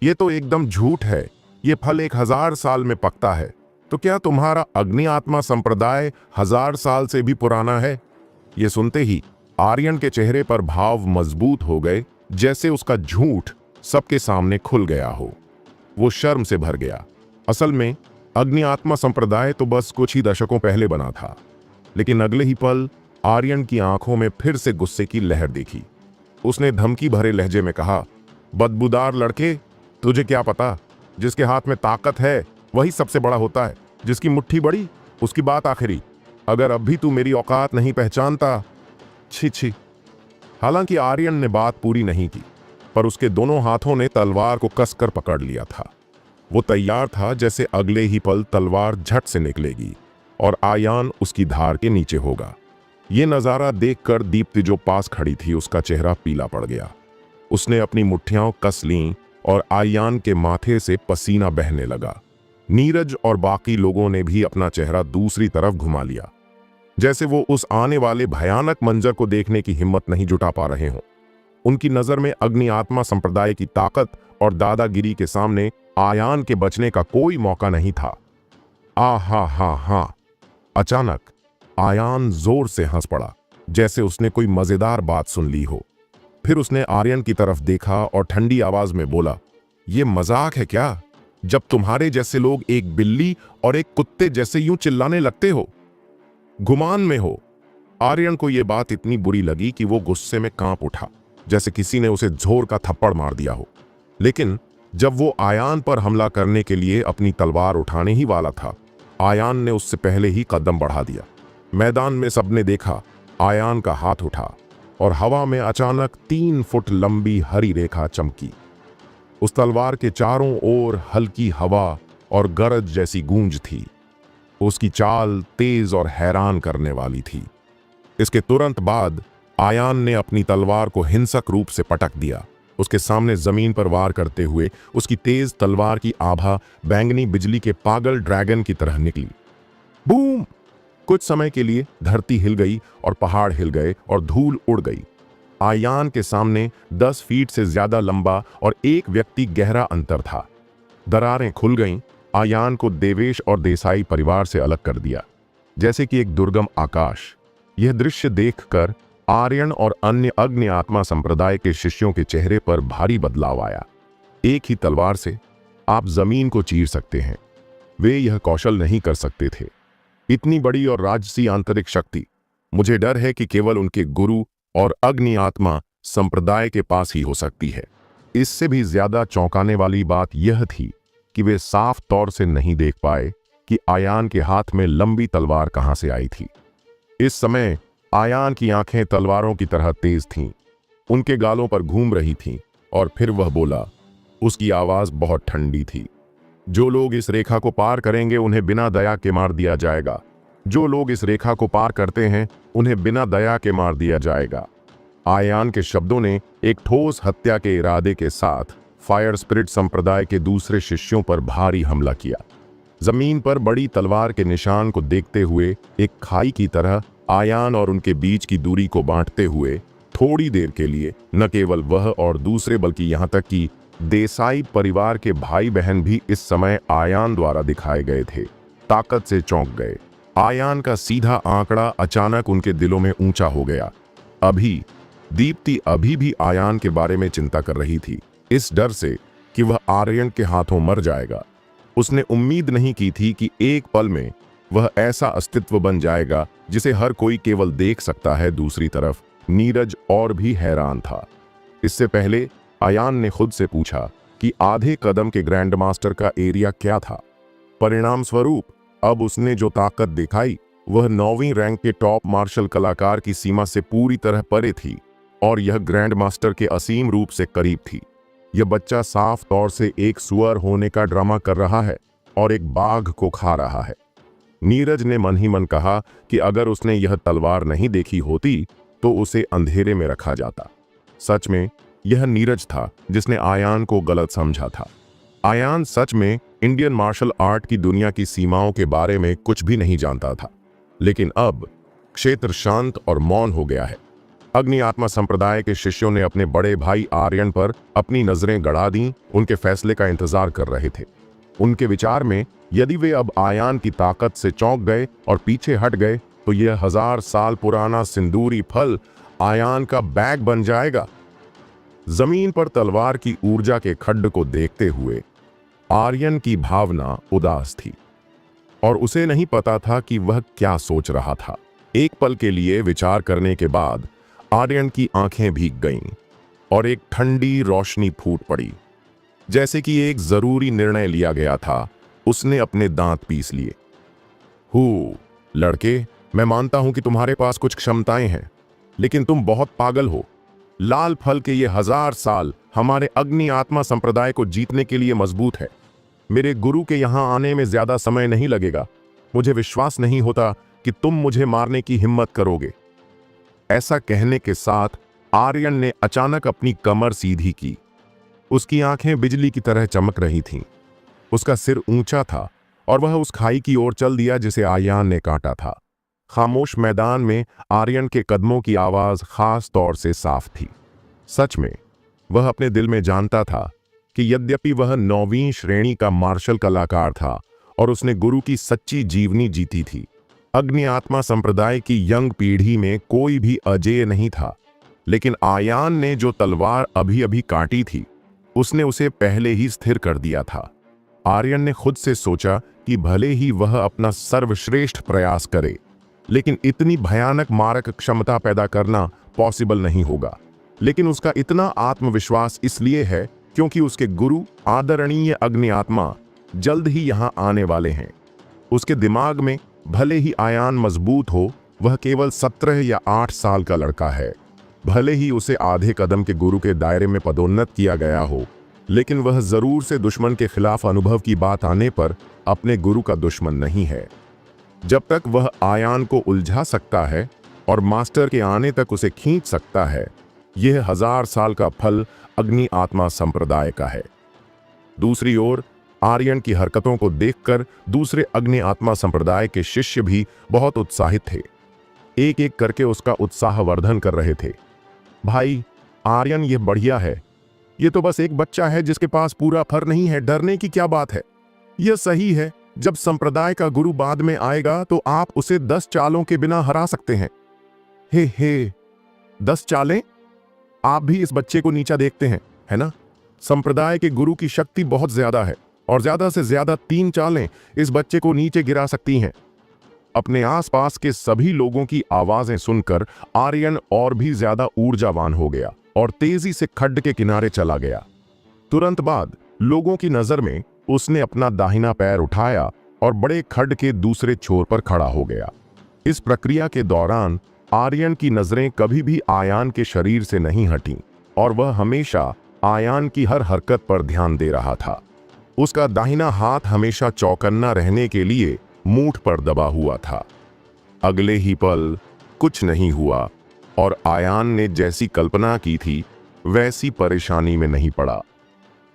ये तो एकदम झूठ है। ये फल 1000 साल में पकता है। तो क्या तुम्हारा अग्नि आत्मा संप्रदाय 1000 साल से भी पुराना है? ये सुनते ही आर्यन के चेहरे पर भाव मजबूत हो गए, जैसे उसका झूठ सबके सामने खुल गया हो। वो शर्म से भर गया। असल में अग्नि आत्मा संप्रदाय तो बस कुछ ही दशकों पहले बना था। लेकिन अगले ही पल आर्यन की आंखों में फिर से गुस्से की लहर देखी। उसने धमकी भरे लहजे में कहा, बदबूदार लड़के, तुझे क्या पता, जिसके हाथ में ताकत है वही सबसे बड़ा होता है। जिसकी मुट्ठी बड़ी उसकी बात आखिरी। अगर अब भी तू मेरी औकात नहीं पहचानता। छी छी। हालांकि आर्यन ने बात पूरी नहीं की, पर उसके दोनों हाथों ने तलवार को कसकर पकड़ लिया था। वो तैयार था जैसे अगले ही पल तलवार झट से निकलेगी और आयान उसकी धार के नीचे होगा। ये नजारा देखकर दीप्ति जो पास खड़ी थी, उसका चेहरा पीला पड़ गया। उसने अपनी मुट्ठियां कस लीं और आयान के माथे से पसीना बहने लगा। नीरज और बाकी लोगों ने भी अपना चेहरा दूसरी तरफ घुमा लिया, जैसे वो उस आने वाले भयानक मंजर को देखने की हिम्मत नहीं जुटा पा रहे हों। उनकी नजर में अग्नि आत्मा संप्रदाय की ताकत और दादागिरी के सामने आयान के बचने का कोई मौका नहीं था। हा। अचानक आयान जोर से हंस पड़ा, जैसे उसने कोई मजेदार बात सुन ली हो। फिर उसने आर्यन की तरफ देखा और ठंडी आवाज में बोला, ये मजाक है क्या? जब तुम्हारे जैसे लोग एक बिल्ली और एक कुत्ते जैसे यूं चिल्लाने लगते हो, गुमान में हो। आर्यन को यह बात इतनी बुरी लगी कि वो गुस्से में कांप उठा, जैसे किसी ने उसे जोर का थप्पड़ मार दिया हो। लेकिन जब वो आयान पर हमला करने के लिए अपनी तलवार उठाने ही वाला था, आयान ने उससे पहले ही कदम बढ़ा दिया। मैदान में सबने देखा, आयान का हाथ उठा और हवा में अचानक 3 फुट लंबी हरी रेखा चमकी। उस तलवार के चारों ओर हल्की हवा और गरज जैसी गूंज थी। उसकी चाल तेज और हैरान करने वाली थी। इसके तुरंत बाद आयान ने अपनी तलवार को हिंसक रूप से पटक दिया। उसके सामने जमीन पर वार करते हुए उसकी तेज तलवार की आभा बैंगनी बिजली के पागल ड्रैगन की तरह निकली। बूम! कुछ समय के लिए धरती हिल गई और पहाड़ हिल गए और धूल उड़ गई। आयान के सामने 10 फीट से ज्यादा लंबा और एक व्यक्ति गहरा अंतर था। दरारें खुल गईं, आयान को देवेश और देसाई परिवार से अलग कर दिया, जैसे कि एक दुर्गम आकाश। यह दृश्य देखकर आर्यन और अन्य अग्नि आत्मा संप्रदाय के शिष्यों के चेहरे पर भारी बदलाव आया। एक ही तलवार से आप जमीन को चीर सकते हैं, वे यह कौशल नहीं कर सकते थे। इतनी बड़ी और राजसी आंतरिक शक्ति, मुझे डर है कि केवल उनके गुरु और अग्नि आत्मा संप्रदाय के पास ही हो सकती है। इससे भी ज्यादा चौंकाने वाली बात यह थी कि वे साफ तौर से नहीं देख पाए कि आयान के हाथ में लंबी तलवार कहां से आई थी। इस समय आयान की आंखें तलवारों की तरह तेज थीं, उनके गालों पर घूम रही थीं, और फिर वह बोला। उसकी आवाज बहुत ठंडी थी। जो लोग इस रेखा को पार करेंगे उन्हें बिना दया के मार दिया जाएगा। जो लोग इस रेखा को पार करते हैं उन्हें बिना दया के मार दिया जाएगा। आयान के शब्दों ने एक ठोस हत्या के इरादे के साथ फायर स्पिरिट संप्रदाय के दूसरे शिष्यों पर भारी हमला किया। जमीन पर बड़ी तलवार के निशान को देखते हुए एक खाई की तरह आयान और उनके बीच की दूरी को बांटते हुए थोड़ी देर के लिए न केवल वह और दूसरे बल्कि यहां तक कि देसाई परिवार के भाई बहन भी इस समय आयान द्वारा दिखाए गए थे, ताकत से चौंक गए। आयान का सीधा आंकड़ा अचानक उनके दिलों में ऊंचा हो गया। दीप्ति अभी भी आयान के बारे में चिंता कर रही थी, इस डर से कि वह आर्यन के हाथों मर जाएगा। उसने उम्मीद नहीं की थी कि एक पल में वह ऐसा अस्तित्व बन जाएगा जिसे हर कोई केवल देख सकता है। दूसरी तरफ नीरज और भी हैरान था। इससे पहले आयान ने खुद से पूछा कि आधे कदम के ग्रैंड मास्टर का एरिया क्या था। परिणाम स्वरूप अब उसने जो ताकत दिखाई वह 9वीं रैंक के टॉप मार्शल कलाकार की सीमा से पूरी तरह परे थी, और यह ग्रैंड मास्टर के असीम रूप से करीब थी। यह बच्चा साफ तौर से एक सुअर होने का ड्रामा कर रहा है और एक बाघ को खा रहा है। नीरज ने मन ही मन कहा कि अगर उसने यह तलवार नहीं देखी होती तो उसे अंधेरे में रखा जाता। सच में यह नीरज था जिसने आयान को गलत समझा था। आयान सच में इंडियन मार्शल आर्ट की दुनिया की सीमाओं के बारे में कुछ भी नहीं जानता था, लेकिन अब क्षेत्र शांत और मौन हो गया है। अग्नि आत्मा संप्रदाय के शिष्यों ने अपने बड़े भाई आर्यन पर अपनी नजरें गड़ा दी, उनके फैसले का इंतजार कर रहे थे। उनके विचार में यदि वे अब आयान की ताकत से चौंक गए और पीछे हट गए तो यह 1000 साल पुराना सिंदूरी फल आयान का बैग बन जाएगा। जमीन पर तलवार की ऊर्जा के खड्ड को देखते हुए आर्यन की भावना उदास थी और उसे नहीं पता था कि वह क्या सोच रहा था। एक पल के लिए विचार करने के बाद आर्यन की आंखें भीग गईं और एक ठंडी रोशनी फूट पड़ी, जैसे कि एक जरूरी निर्णय लिया गया था। उसने अपने दांत पीस लिए। लड़के, मैं मानता हूं कि तुम्हारे पास कुछ क्षमताएं हैं, लेकिन तुम बहुत पागल हो। लाल फल के ये 1000 साल हमारे अग्नि आत्मा संप्रदाय को जीतने के लिए मजबूत है। मेरे गुरु के यहां आने में ज्यादा समय नहीं लगेगा। मुझे विश्वास नहीं होता कि तुम मुझे मारने की हिम्मत करोगे। ऐसा कहने के साथ आर्यन ने अचानक अपनी कमर सीधी की। उसकी आंखें बिजली की तरह चमक रही थीं। उसका सिर ऊंचा था और वह उस खाई की ओर चल दिया जिसे आयान ने काटा था। खामोश मैदान में आर्यन के कदमों की आवाज खास तौर से साफ थी। सच में वह अपने दिल में जानता था कि यद्यपि वह 9वीं श्रेणी का मार्शल कलाकार था और उसने गुरु की सच्ची जीवनी जीती थी, अग्नि आत्मा संप्रदाय की यंग पीढ़ी में कोई भी अजेय नहीं था। लेकिन आयान ने जो तलवार अभी अभी काटी थी उसने उसे पहले ही स्थिर कर दिया था। आर्यन ने खुद से सोचा कि भले ही वह अपना सर्वश्रेष्ठ प्रयास करे, लेकिन इतनी भयानक मारक क्षमता पैदा करना पॉसिबल नहीं होगा। लेकिन उसका इतना आत्मविश्वास इसलिए है क्योंकि उसके गुरु आदरणीय अग्नि आत्मा जल्द ही यहाँ आने वाले हैं। उसके दिमाग में भले ही आयान मजबूत हो, वह केवल 17 या 8 साल का लड़का है। भले ही उसे आधे कदम के गुरु के दायरे में पदोन्नत किया गया हो, लेकिन वह जरूर से दुश्मन के खिलाफ अनुभव की बात आने पर अपने गुरु का दुश्मन नहीं है। जब तक वह आयान को उलझा सकता है और मास्टर के आने तक उसे खींच सकता है, यह 1000 साल का फल अग्नि आत्मा संप्रदाय का है। दूसरी ओर आर्यन की हरकतों को देखकर दूसरे अग्नि आत्मा संप्रदाय के शिष्य भी बहुत उत्साहित थे। एक एक करके उसका उत्साहवर्धन कर रहे थे। भाई आर्यन, यह बढ़िया है। यह तो बस एक बच्चा है जिसके पास पूरा फर नहीं है, डरने की क्या बात है। यह सही है, जब संप्रदाय का गुरु बाद में आएगा तो आप उसे 10 चालों के बिना हरा सकते हैं। हे 10 चालें? आप भी इस बच्चे को नीचा देखते हैं, है ना? संप्रदाय के गुरु की शक्ति बहुत ज्यादा है और ज्यादा से ज्यादा 3 चालें इस बच्चे को नीचे गिरा सकती हैं। अपने आसपास के सभी लोगों की आवाजें सुनकर आर्यन और भी ज्यादा ऊर्जावान हो गया और तेजी से खड्ड के किनारे चला गया। तुरंत बाद लोगों की नजर में उसने अपना दाहिना पैर उठाया और बड़े खड्ड के दूसरे छोर पर खड़ा हो गया। इस प्रक्रिया के दौरान आर्यन की नजरें कभी भी आयान के शरीर से नहीं हटीं और वह हमेशा आयान की हर हरकत पर ध्यान दे रहा था। उसका दाहिना हाथ हमेशा चौकन्ना रहने के लिए मूठ पर दबा हुआ था। अगले ही पल कुछ नहीं हुआ और आयान ने जैसी कल्पना की थी वैसी परेशानी में नहीं पड़ा।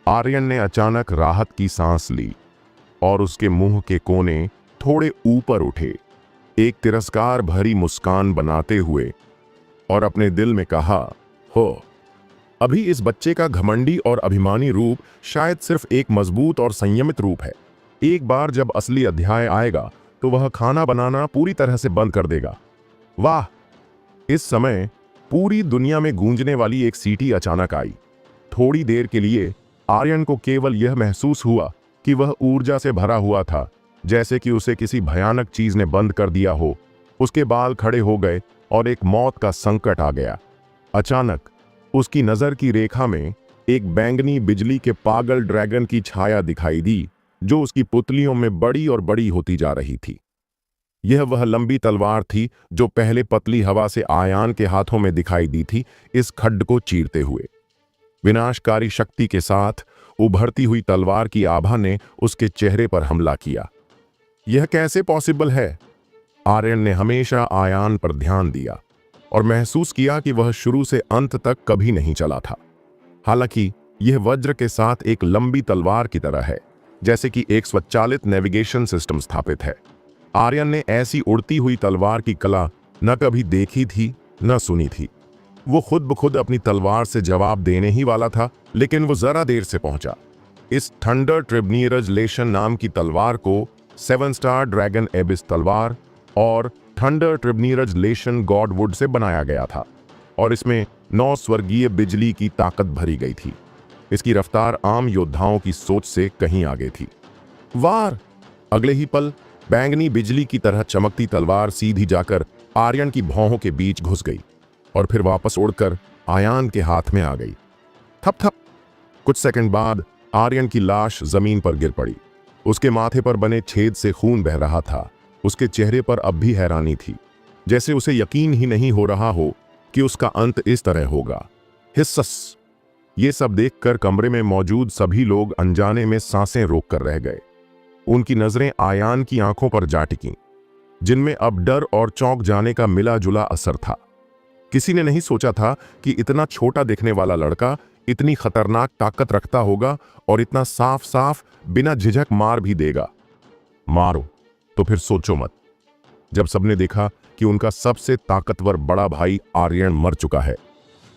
आर्यन ने अचानक राहत की सांस ली और उसके मुंह के कोने थोड़े ऊपर उठे, एक तिरस्कार भरी मुस्कान बनाते हुए, और अपने दिल में कहा, हो, अभी इस बच्चे का घमंडी और अभिमानी रूप शायद सिर्फ एक मजबूत और संयमित रूप है। एक बार जब असली अध्याय आएगा तो वह खाना बनाना पूरी तरह से बंद कर देगा। वाह! इस समय पूरी दुनिया में गूंजने वाली एक सीटी अचानक आई। थोड़ी देर के लिए आर्यन को केवल यह महसूस हुआ कि वह ऊर्जा से भरा हुआ था, जैसे कि उसे किसी भयानक चीज ने बंद कर दिया हो। उसके बाल खड़े हो गए और एक मौत का संकट आ गया। अचानक उसकी नजर की रेखा में एक बैंगनी बिजली के पागल ड्रैगन की छाया दिखाई दी, जो उसकी पुतलियों में बड़ी और बड़ी होती जा रही थी। यह वह लंबी तलवार थी जो पहले पतली हवा से आयान के हाथों में दिखाई दी थी, इस खड्ड को चीरते हुए। विनाशकारी शक्ति के साथ उभरती हुई तलवार की आभा ने उसके चेहरे पर हमला किया। यह कैसे पॉसिबल है? आर्यन ने हमेशा आयान पर ध्यान दिया और महसूस किया कि वह शुरू से अंत तक कभी नहीं चला था। हालांकि यह वज्र के साथ एक लंबी तलवार की तरह है, जैसे कि एक स्वचालित नेविगेशन सिस्टम स्थापित है। आर्यन ने ऐसी उड़ती हुई तलवार की कला न कभी देखी थी न सुनी थी। वो खुद ब खुद अपनी तलवार से जवाब देने ही वाला था, लेकिन वो जरा देर से पहुंचा। इस थंडर ट्रिब्नीरज लेशन नाम की तलवार को 7 स्टार ड्रैगन एबिस तलवार और थंडर ट्रिब्नीरज लेशन गॉडवुड से बनाया गया था और इसमें 9 स्वर्गीय बिजली की ताकत भरी गई थी। इसकी रफ्तार आम योद्धाओं की सोच से कहीं आगे थी। वार! अगले ही पल बैंगनी बिजली की तरह चमकती तलवार सीधी जाकर आर्यन की भौहों के बीच घुस गई और फिर वापस उड़कर आयान के हाथ में आ गई। थप थप! कुछ सेकंड बाद आर्यन की लाश जमीन पर गिर पड़ी। उसके माथे पर बने छेद से खून बह रहा था। उसके चेहरे पर अब भी हैरानी थी, जैसे उसे यकीन ही नहीं हो रहा हो कि उसका अंत इस तरह होगा। हिस्सस! ये सब देखकर कमरे में मौजूद सभी लोग अनजाने में सांसें रोक कर रह गए। उनकी नजरें आयान की आंखों पर जा टिकीं, जिनमें अब डर और चौंक जाने का मिला जुला असर था। किसी ने नहीं सोचा था कि इतना छोटा दिखने वाला लड़का इतनी खतरनाक ताकत रखता होगा और इतना साफ साफ बिना झिझक मार भी देगा। मारो तो फिर सोचो मत। जब सबने देखा कि उनका सबसे ताकतवर बड़ा भाई आर्यन मर चुका है,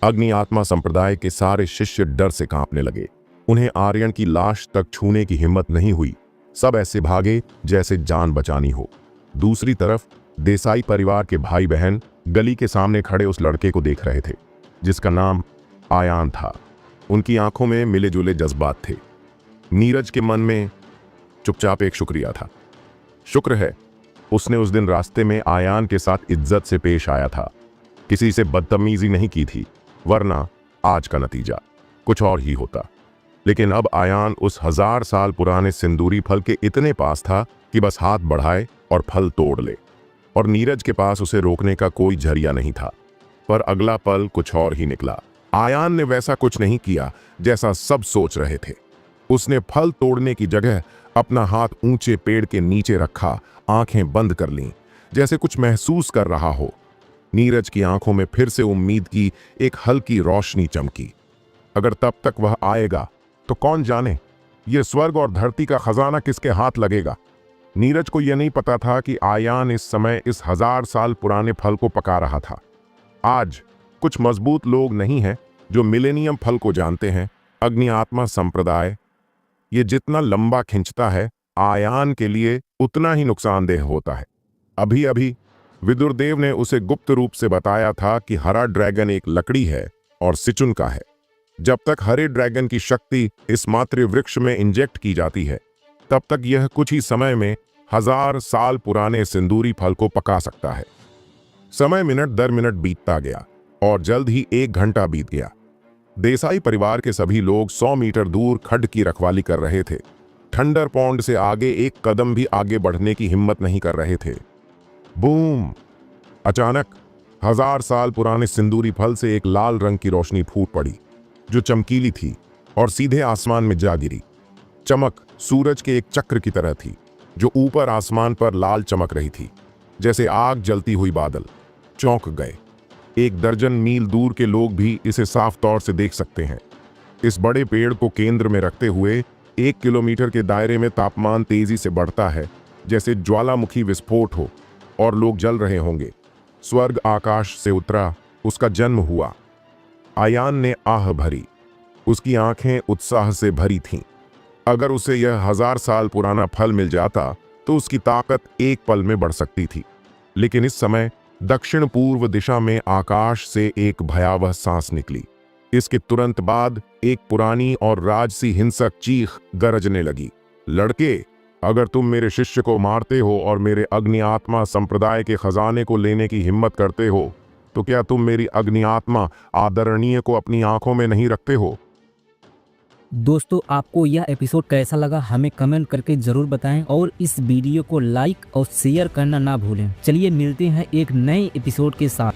अग्नि आत्मा संप्रदाय के सारे शिष्य डर से कांपने लगे। उन्हें आर्यन की लाश तक छूने की हिम्मत नहीं हुई। सब ऐसे भागे जैसे जान बचानी हो। दूसरी तरफ देसाई परिवार के भाई बहन गली के सामने खड़े उस लड़के को देख रहे थे जिसका नाम आयान था। उनकी आंखों में मिले जुले जज्बात थे। नीरज के मन में चुपचाप एक शुक्रिया था। शुक्र है उसने उस दिन रास्ते में आयान के साथ इज्जत से पेश आया था, किसी से बदतमीजी नहीं की थी, वरना आज का नतीजा कुछ और ही होता। लेकिन अब आयान उस 1000 साल पुराने सिंदूरी फल के इतने पास था कि बस हाथ बढ़ाए और फल तोड़ ले, और नीरज के पास उसे रोकने का कोई जरिया नहीं था। पर अगला पल कुछ और ही निकला। आयान ने वैसा कुछ नहीं किया जैसा सब सोच रहे थे। उसने फल तोड़ने की जगह अपना हाथ ऊंचे पेड़ के नीचे रखा, आंखें बंद कर लीं, जैसे कुछ महसूस कर रहा हो। नीरज की आंखों में फिर से उम्मीद की एक हल्की रोशनी चमकी। अगर तब तक वह आएगा तो कौन जाने ये स्वर्ग और धरती का खजाना किसके हाथ लगेगा। नीरज को यह नहीं पता था कि आयान इस समय इस 1000 साल पुराने फल को पका रहा था। आज कुछ मजबूत लोग नहीं हैं जो मिलेनियम फल को जानते हैं। अग्नि आत्मा संप्रदाय ये जितना लंबा खिंचता है, आयान के लिए उतना ही नुकसानदेह होता है। अभी अभी विदुरदेव ने उसे गुप्त रूप से बताया था कि हरा ड्रैगन एक लकड़ी है और सिचुन का है। जब तक हरे ड्रैगन की शक्ति इस मातृ वृक्ष में इंजेक्ट की जाती है, तब तक यह कुछ ही समय में 1000 साल पुराने सिंदूरी फल को पका सकता है। समय मिनट दर मिनट बीतता गया और जल्द ही 1 घंटा बीत गया। देसाई परिवार के सभी लोग 100 मीटर दूर खड्ड की रखवाली कर रहे थे। थंडर पॉन्ड से आगे एक कदम भी आगे बढ़ने की हिम्मत नहीं कर रहे थे। बूम! अचानक 1000 साल पुराने सिंदूरी फल से एक लाल रंग की रोशनी फूट पड़ी, जो चमकीली थी और सीधे आसमान में जा गिरी। चमक सूरज के एक चक्र की तरह थी, जो ऊपर आसमान पर लाल चमक रही थी, जैसे आग जलती हुई बादल। चौंक गए। 1 दर्जन मील दूर के लोग भी इसे साफ तौर से देख सकते हैं। इस बड़े पेड़ को केंद्र में रखते हुए 1 किलोमीटर के दायरे में तापमान तेजी से बढ़ता है, जैसे ज्वालामुखी विस्फोट हो और लोग जल रहे होंगे। स्वर्ग आकाश से उतरा, उसका जन्म हुआ। आयान ने आह भरी। उसकी आंखें उत्साह से भरी थीं। अगर उसे यह 1000 साल पुराना फल मिल जाता तो उसकी ताकत एक पल में बढ़ सकती थी। लेकिन इस समय दक्षिण पूर्व दिशा में आकाश से एक भयावह सांस निकली। इसके तुरंत बाद एक पुरानी और राजसी हिंसक चीख गरजने लगी। लड़के, अगर तुम मेरे शिष्य को मारते हो और मेरे अग्नि आत्मा संप्रदाय के खजाने को लेने की हिम्मत करते हो, तो क्या तुम मेरी अग्नि आत्मा आदरणीय को अपनी आंखों में नहीं रखते हो? दोस्तों, आपको यह एपिसोड कैसा लगा हमें कमेंट करके जरूर बताएं और इस वीडियो को लाइक और शेयर करना ना भूलें। चलिए मिलते हैं एक नए एपिसोड के साथ।